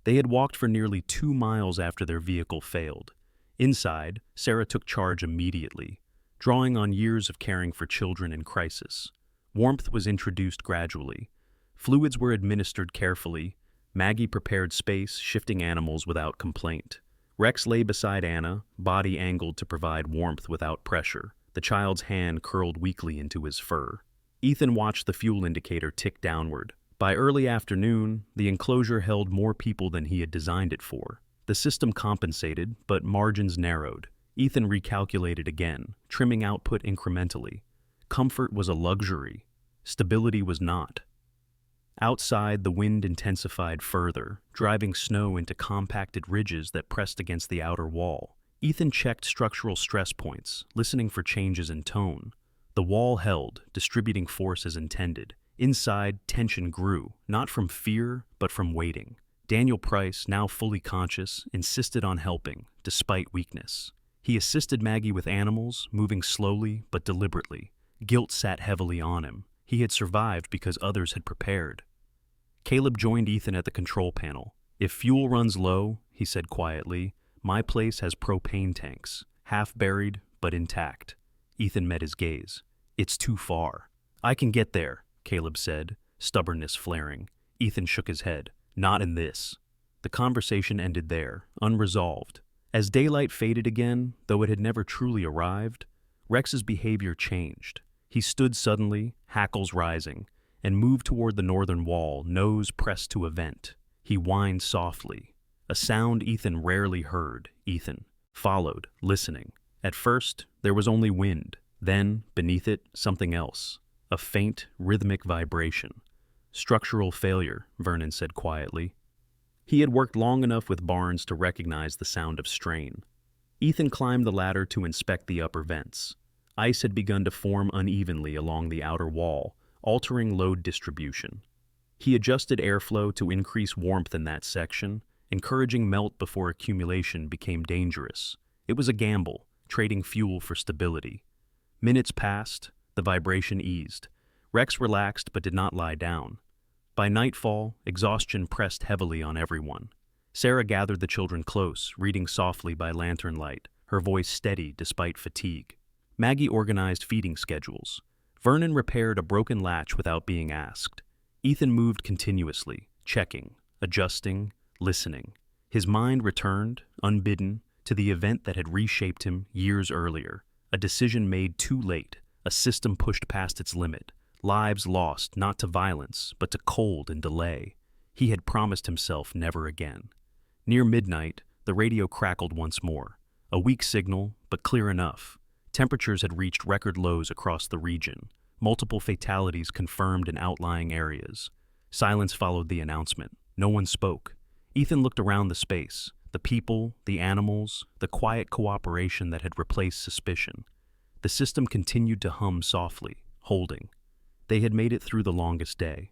They had walked for nearly 2 miles after their vehicle failed. Inside, Sarah took charge immediately, drawing on years of caring for children in crisis. Warmth was introduced gradually. Fluids were administered carefully. Maggie prepared space, shifting animals without complaint. Rex lay beside Anna, body angled to provide warmth without pressure. The child's hand curled weakly into his fur. Ethan watched the fuel indicator tick downward. By early afternoon, the enclosure held more people than he had designed it for. The system compensated, but margins narrowed. Ethan recalculated again, trimming output incrementally. Comfort was a luxury. Stability was not. Outside, the wind intensified further, driving snow into compacted ridges that pressed against the outer wall. Ethan checked structural stress points, listening for changes in tone. The wall held, distributing force as intended. Inside, tension grew, not from fear, but from waiting. Daniel Price, now fully conscious, insisted on helping, despite weakness. He assisted Maggie with animals, moving slowly but deliberately. Guilt sat heavily on him. He had survived because others had prepared. Caleb joined Ethan at the control panel. "If fuel runs low," he said quietly, "my place has propane tanks, half buried but intact." Ethan met his gaze. "It's too far." "I can get there," Caleb said, stubbornness flaring. Ethan shook his head. "Not in this." The conversation ended there, unresolved. As daylight faded again, though it had never truly arrived, Rex's behavior changed. He stood suddenly, hackles rising, and moved toward the northern wall, nose pressed to a vent. He whined softly, a sound Ethan rarely heard. Ethan followed, listening. At first, there was only wind. Then, beneath it, something else. A faint, rhythmic vibration. "Structural failure," Vernon said quietly. He had worked long enough with Barnes to recognize the sound of strain. Ethan climbed the ladder to inspect the upper vents. Ice had begun to form unevenly along the outer wall, altering load distribution. He adjusted airflow to increase warmth in that section, encouraging melt before accumulation became dangerous. It was a gamble, trading fuel for stability. Minutes passed, the vibration eased. Rex relaxed but did not lie down. By nightfall, exhaustion pressed heavily on everyone. Sarah gathered the children close, reading softly by lantern light, her voice steady despite fatigue. Maggie organized feeding schedules. Vernon repaired a broken latch without being asked. Ethan moved continuously, checking, adjusting, listening. His mind returned, unbidden, to the event that had reshaped him years earlier. A decision made too late, a system pushed past its limit. Lives lost not to violence, but to cold and delay. He had promised himself never again. Near midnight, the radio crackled once more. A weak signal, but clear enough. Temperatures had reached record lows across the region, multiple fatalities confirmed in outlying areas. Silence followed the announcement. No one spoke. Ethan looked around the space, the people, the animals, the quiet cooperation that had replaced suspicion. The system continued to hum softly, holding. They had made it through the longest day.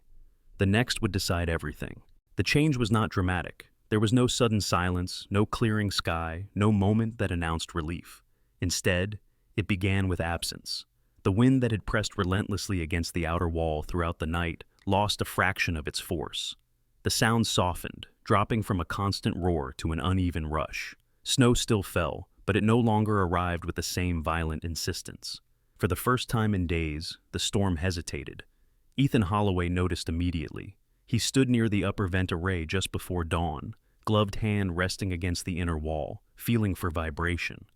The next would decide everything. The change was not dramatic. There was no sudden silence, no clearing sky, no moment that announced relief. Instead, it began with absence. The wind that had pressed relentlessly against the outer wall throughout the night lost a fraction of its force. The sound softened, dropping from a constant roar to an uneven rush. Snow still fell, but it no longer arrived with the same violent insistence. For the first time in days, the storm hesitated. Ethan Holloway noticed immediately. He stood near the upper vent array just before dawn, gloved hand resting against the inner wall, feeling for vibration.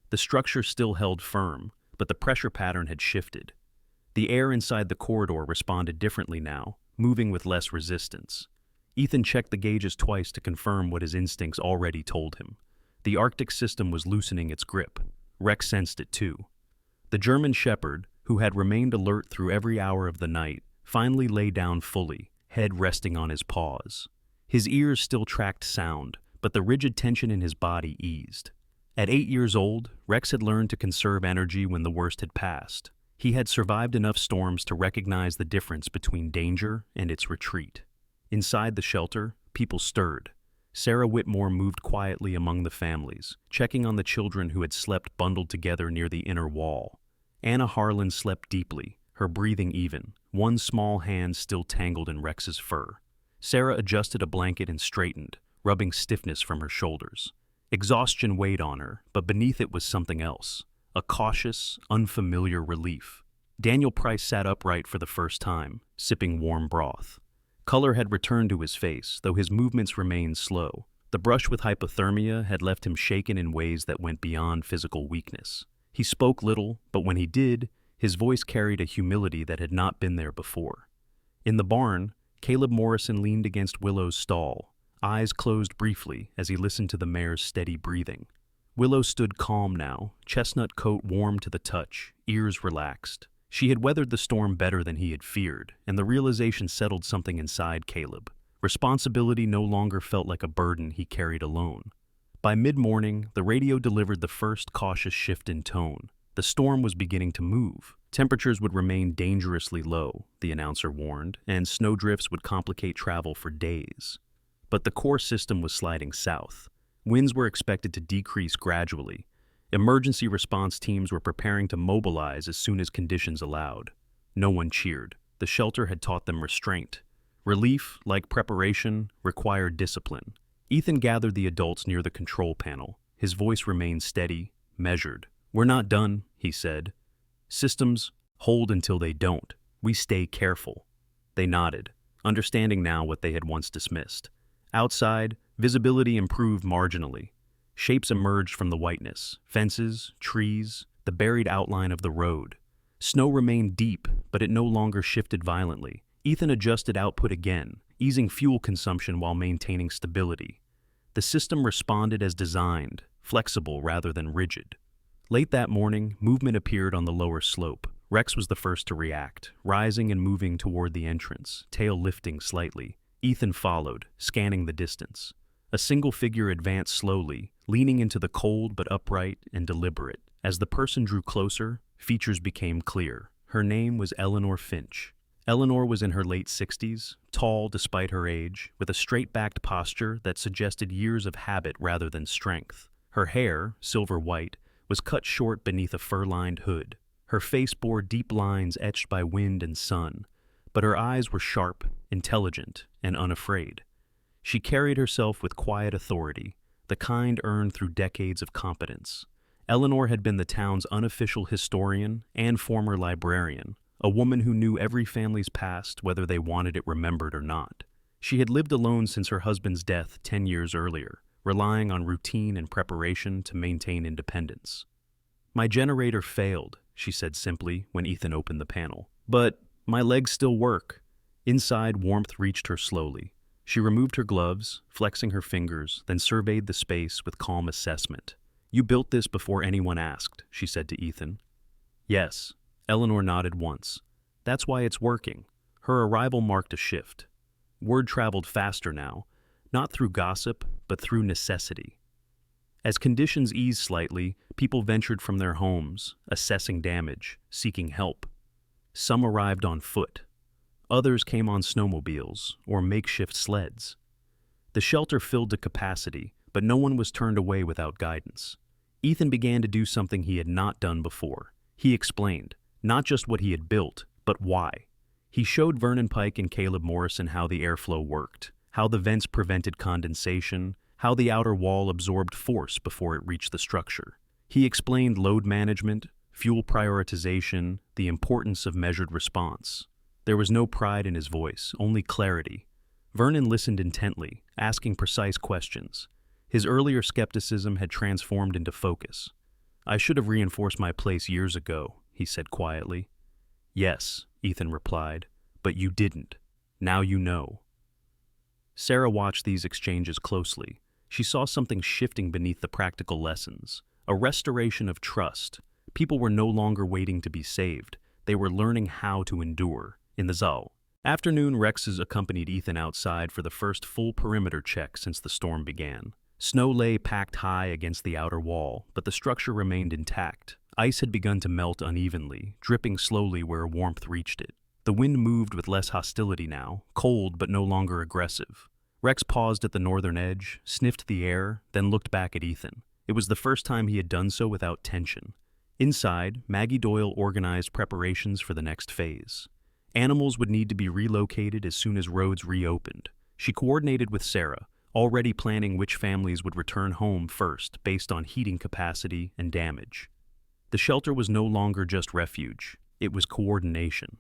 The structure still held firm, but the pressure pattern had shifted. The air inside the corridor responded differently now, moving with less resistance. Ethan checked the gauges twice to confirm what his instincts already told him. The Arctic system was loosening its grip. Rex sensed it too. The German shepherd, who had remained alert through every hour of the night, finally lay down fully, head resting on his paws. His ears still tracked sound, but the rigid tension in his body eased. At 8 years old, Rex had learned to conserve energy when the worst had passed. He had survived enough storms to recognize the difference between danger and its retreat. Inside the shelter, people stirred. Sarah Whitmore moved quietly among the families, checking on the children who had slept bundled together near the inner wall. Anna Harlan slept deeply, her breathing even, one small hand still tangled in Rex's fur. Sarah adjusted a blanket and straightened, rubbing stiffness from her shoulders. Exhaustion weighed on her, but beneath it was something else, a cautious, unfamiliar relief. Daniel Price sat upright for the first time, sipping warm broth. Color had returned to his face, though his movements remained slow. The brush with hypothermia had left him shaken in ways that went beyond physical weakness. He spoke little, but when he did, his voice carried a humility that had not been there before. In the barn, Caleb Morrison leaned against Willow's stall, eyes closed briefly as he listened to the mare's steady breathing. Willow stood calm now, chestnut coat warm to the touch, ears relaxed. She had weathered the storm better than he had feared, and the realization settled something inside Caleb. Responsibility no longer felt like a burden he carried alone. By mid-morning, the radio delivered the first cautious shift in tone. The storm was beginning to move. Temperatures would remain dangerously low, the announcer warned, and snowdrifts would complicate travel for days. But the core system was sliding south. Winds were expected to decrease gradually. Emergency response teams were preparing to mobilize as soon as conditions allowed. No one cheered. The shelter had taught them restraint. Relief, like preparation, required discipline. Ethan gathered the adults near the control panel. His voice remained steady, measured. "We're not done," he said. "Systems hold until they don't. We stay careful." They nodded, understanding now what they had once dismissed. Outside, visibility improved marginally. Shapes emerged from the whiteness: fences, trees, the buried outline of the road. Snow remained deep, but it no longer shifted violently. Ethan adjusted output again, easing fuel consumption while maintaining stability. The system responded as designed, flexible rather than rigid. Late that morning, movement appeared on the lower slope. Rex was the first to react, rising and moving toward the entrance, tail lifting slightly. Ethan followed, scanning the distance. A single figure advanced slowly, leaning into the cold but upright and deliberate. As the person drew closer, features became clear. Her name was Eleanor Finch. Eleanor was in her late 60s, tall despite her age, with a straight-backed posture that suggested years of habit rather than strength. Her hair, silver white, was cut short beneath a fur-lined hood. Her face bore deep lines etched by wind and sun, but her eyes were sharp, intelligent, and unafraid. She carried herself with quiet authority, the kind earned through decades of competence. Eleanor had been the town's unofficial historian and former librarian, a woman who knew every family's past, whether they wanted it remembered or not. She had lived alone since her husband's death 10 years earlier, relying on routine and preparation to maintain independence. "My generator failed," she said simply when Ethan opened the panel. "But my legs still work." Inside, warmth reached her slowly. She removed her gloves, flexing her fingers, then surveyed the space with calm assessment. You built this before anyone asked, she said to Ethan. Yes, Eleanor nodded once. That's why it's working. Her arrival marked a shift. Word traveled faster now, not through gossip, but through necessity. As conditions eased slightly, people ventured from their homes, assessing damage, seeking help. Some arrived on foot. Others came on snowmobiles or makeshift sleds. The shelter filled to capacity, but no one was turned away without guidance. Ethan began to do something he had not done before. He explained, not just what he had built, but why. He showed Vernon Pike and Caleb Morrison how the airflow worked, how the vents prevented condensation, how the outer wall absorbed force before it reached the structure. He explained load management, fuel prioritization, the importance of measured response. There was no pride in his voice, only clarity. Vernon listened intently, asking precise questions. His earlier skepticism had transformed into focus. I should have reinforced my place years ago, he said quietly. Yes, Ethan replied, but you didn't. Now you know. Sarah watched these exchanges closely. She saw something shifting beneath the practical lessons, a restoration of trust. People were no longer waiting to be saved. They were learning how to endure. In the Zal. Afternoon, Rex's accompanied Ethan outside for the first full perimeter check since the storm began. Snow lay packed high against the outer wall, but the structure remained intact. Ice had begun to melt unevenly, dripping slowly where warmth reached it. The wind moved with less hostility now, cold but no longer aggressive. Rex paused at the northern edge, sniffed the air, then looked back at Ethan. It was the first time he had done so without tension. Inside, Maggie Doyle organized preparations for the next phase. Animals would need to be relocated as soon as roads reopened. She coordinated with Sarah, already planning which families would return home first based on heating capacity and damage. The shelter was no longer just refuge, it was coordination.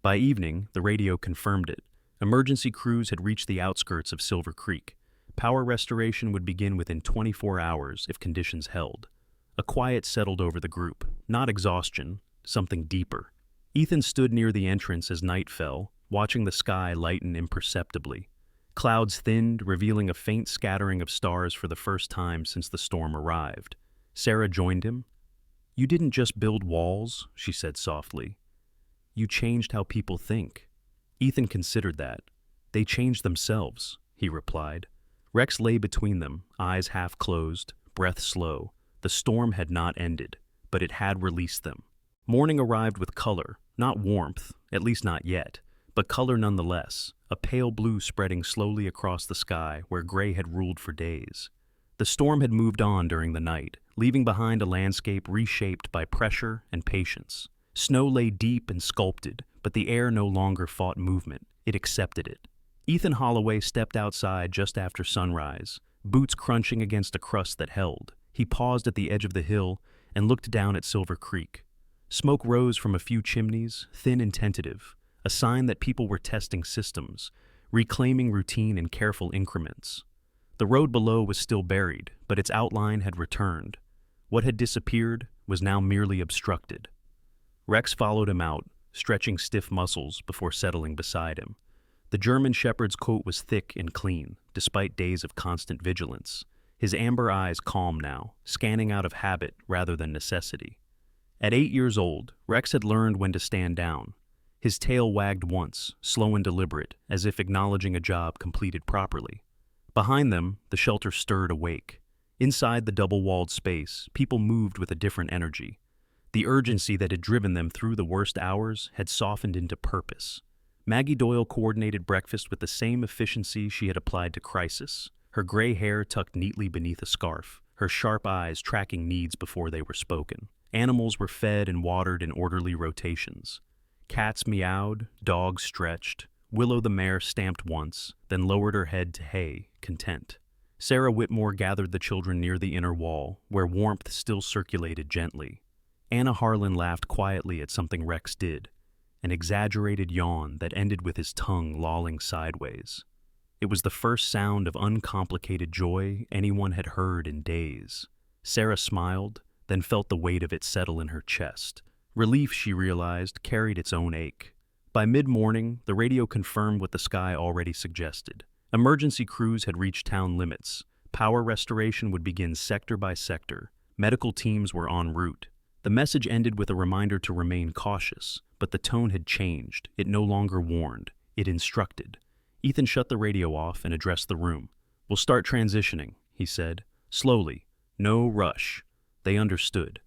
By evening, the radio confirmed it. Emergency crews had reached the outskirts of Silver Creek. Power restoration would begin within 24 hours if conditions held. A quiet settled over the group, not exhaustion, something deeper. Ethan stood near the entrance as night fell, watching the sky lighten imperceptibly. Clouds thinned, revealing a faint scattering of stars for the first time since the storm arrived. Sarah joined him. You didn't just build walls, she said softly. You changed how people think. Ethan considered that. They changed themselves, he replied. Rex lay between them, eyes half closed, breath slow. The storm had not ended, but it had released them. Morning arrived with color, not warmth, at least not yet, but color nonetheless, a pale blue spreading slowly across the sky where gray had ruled for days. The storm had moved on during the night, leaving behind a landscape reshaped by pressure and patience. Snow lay deep and sculpted, but the air no longer fought movement, it accepted it. Ethan Holloway stepped outside just after sunrise, boots crunching against a crust that held. He paused at the edge of the hill and looked down at Silver Creek. Smoke rose from a few chimneys, thin and tentative, a sign that people were testing systems, reclaiming routine in careful increments. The road below was still buried, but its outline had returned. What had disappeared was now merely obstructed. Rex followed him out, stretching stiff muscles before settling beside him. The German shepherd's coat was thick and clean, despite days of constant vigilance. His amber eyes calm now, scanning out of habit rather than necessity. At 8 years old, Rex had learned when to stand down. His tail wagged once, slow and deliberate, as if acknowledging a job completed properly. Behind them, the shelter stirred awake. Inside the double-walled space, people moved with a different energy. The urgency that had driven them through the worst hours had softened into purpose. Maggie Doyle coordinated breakfast with the same efficiency she had applied to crisis, her gray hair tucked neatly beneath a scarf, her sharp eyes tracking needs before they were spoken. Animals were fed and watered in orderly rotations. Cats meowed, dogs stretched. Willow the mare stamped once, then lowered her head to hay, content. Sarah Whitmore gathered the children near the inner wall, where warmth still circulated gently. Anna Harlan laughed quietly at something Rex did, an exaggerated yawn that ended with his tongue lolling sideways. It was the first sound of uncomplicated joy anyone had heard in days. Sarah smiled, then felt the weight of it settle in her chest. Relief, she realized, carried its own ache. By mid-morning, the radio confirmed what the sky already suggested. Emergency crews had reached town limits. Power restoration would begin sector by sector, Medical teams were en route. The message ended with a reminder to remain cautious, but the tone had changed. It no longer warned, it instructed. Ethan shut the radio off and addressed the room. "We'll start transitioning," he said. "Slowly. No rush." They understood.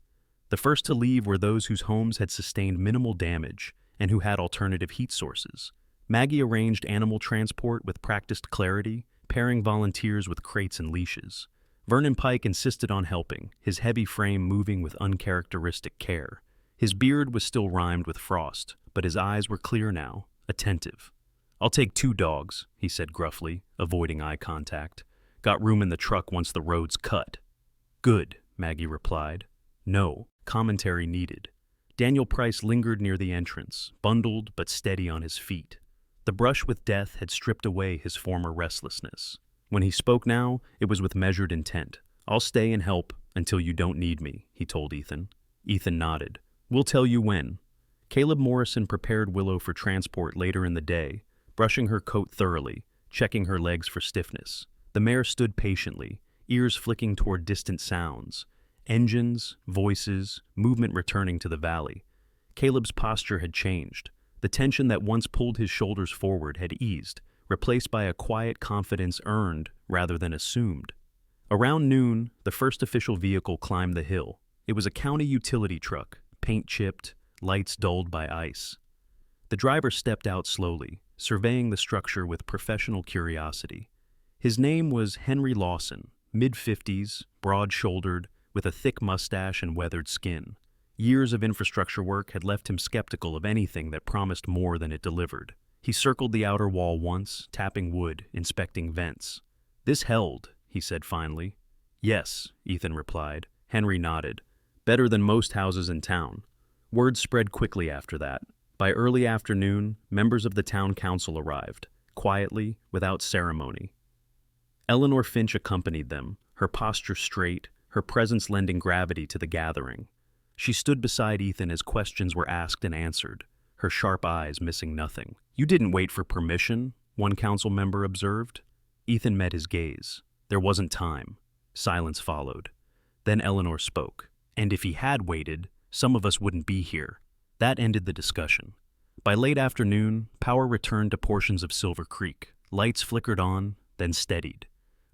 The first to leave were those whose homes had sustained minimal damage and who had alternative heat sources. Maggie arranged animal transport with practiced clarity, pairing volunteers with crates and leashes. Vernon Pike insisted on helping, his heavy frame moving with uncharacteristic care. His beard was still rimed with frost, but his eyes were clear now, attentive. "I'll take 2 dogs," he said gruffly, avoiding eye contact. "Got room in the truck once the road's cut." "Good," Maggie replied. "No, commentary needed." Daniel Price lingered near the entrance, bundled but steady on his feet. The brush with death had stripped away his former restlessness. When he spoke now, it was with measured intent. "I'll stay and help until you don't need me," he told Ethan. Ethan nodded. "We'll tell you when." Caleb Morrison prepared Willow for transport later in the day, brushing her coat thoroughly, checking her legs for stiffness. The mare stood patiently, ears flicking toward distant sounds. Engines, voices, movement returning to the valley. Caleb's posture had changed. The tension that once pulled his shoulders forward had eased, replaced by a quiet confidence earned rather than assumed. Around noon, the first official vehicle climbed the hill. It was a county utility truck, paint chipped, lights dulled by ice. The driver stepped out slowly, surveying the structure with professional curiosity. His name was Henry Lawson, mid-50s, broad-shouldered, with a thick mustache and weathered skin. Years of infrastructure work had left him skeptical of anything that promised more than it delivered. He circled the outer wall once, tapping wood, inspecting vents. "This held," he said finally. "Yes," Ethan replied. Henry nodded. "Better than most houses in town." Word spread quickly after that. By early afternoon, members of the town council arrived, quietly, without ceremony. Eleanor Finch accompanied them, her posture straight, her presence lending gravity to the gathering. She stood beside Ethan as questions were asked and answered, her sharp eyes missing nothing. "You didn't wait for permission," one council member observed. Ethan met his gaze. There wasn't time. Silence followed. Then Eleanor spoke. "And if he had waited, some of us wouldn't be here." That ended the discussion. By late afternoon, power returned to portions of Silver Creek. Lights flickered on, then steadied.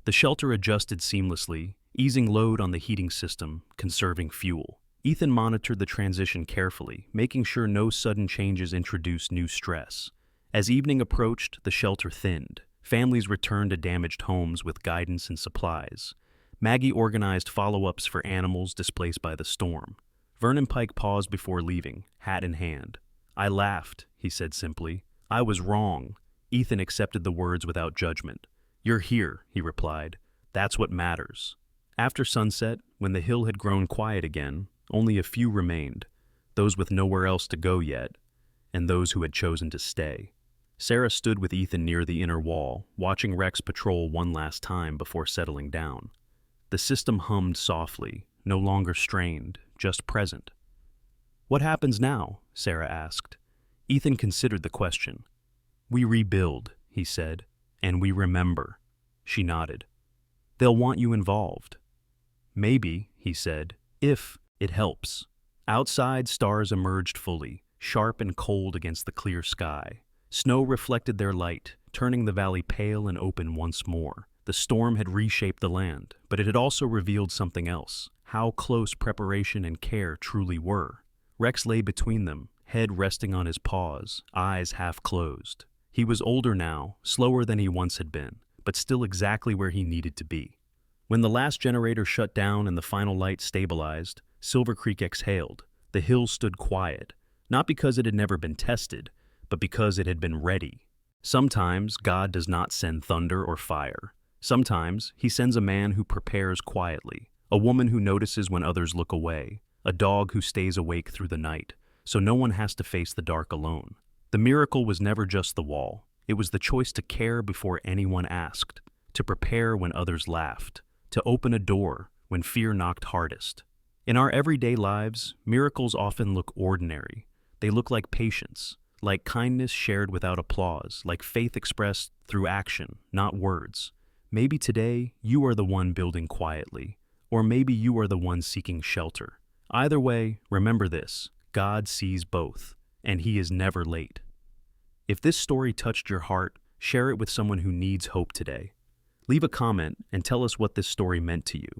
The shelter adjusted seamlessly, easing load on the heating system, conserving fuel. Ethan monitored the transition carefully, making sure no sudden changes introduced new stress. As evening approached, the shelter thinned. Families returned to damaged homes with guidance and supplies. Maggie organized follow-ups for animals displaced by the storm. Vernon Pike paused before leaving, hat in hand. "I laughed," he said simply. "I was wrong." Ethan accepted the words without judgment. "You're here," he replied. "That's what matters." After sunset, when the hill had grown quiet again, only a few remained, those with nowhere else to go yet, and those who had chosen to stay. Sarah stood with Ethan near the inner wall, watching Rex patrol one last time before settling down. The system hummed softly, no longer strained, just present. "What happens now?" Sarah asked. Ethan considered the question. "We rebuild," he said, "and we remember." She nodded. "They'll want you involved." "Maybe," he said, "if it helps." Outside, stars emerged fully, sharp and cold against the clear sky. Snow reflected their light, turning the valley pale and open once more. The storm had reshaped the land, but it had also revealed something else, how close preparation and care truly were. Rex lay between them, head resting on his paws, eyes half closed. He was older now, slower than he once had been, but still exactly where he needed to be. When the last generator shut down and the final light stabilized, Silver Creek exhaled. The hill stood quiet, not because it had never been tested, but because it had been ready. Sometimes God does not send thunder or fire. Sometimes he sends a man who prepares quietly, a woman who notices when others look away, a dog who stays awake through the night, so no one has to face the dark alone. The miracle was never just the wall. It was the choice to care before anyone asked, to prepare when others laughed, to open a door when fear knocked hardest. In our everyday lives, miracles often look ordinary. They look like patience, like kindness shared without applause, like faith expressed through action, not words. Maybe today you are the one building quietly, Or maybe you are the one seeking shelter. Either way, remember this: God sees both, and He is never late. If this story touched your heart, share it with someone who needs hope today. Leave a comment and tell us what this story meant to you.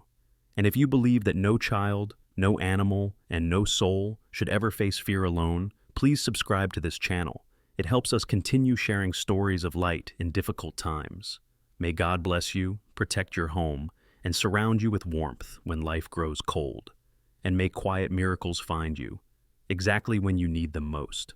And if you believe that no child, no animal, and no soul should ever face fear alone, please subscribe to this channel. It helps us continue sharing stories of light in difficult times. May God bless you, protect your home, and surround you with warmth when life grows cold. And may quiet miracles find you, exactly when you need them most.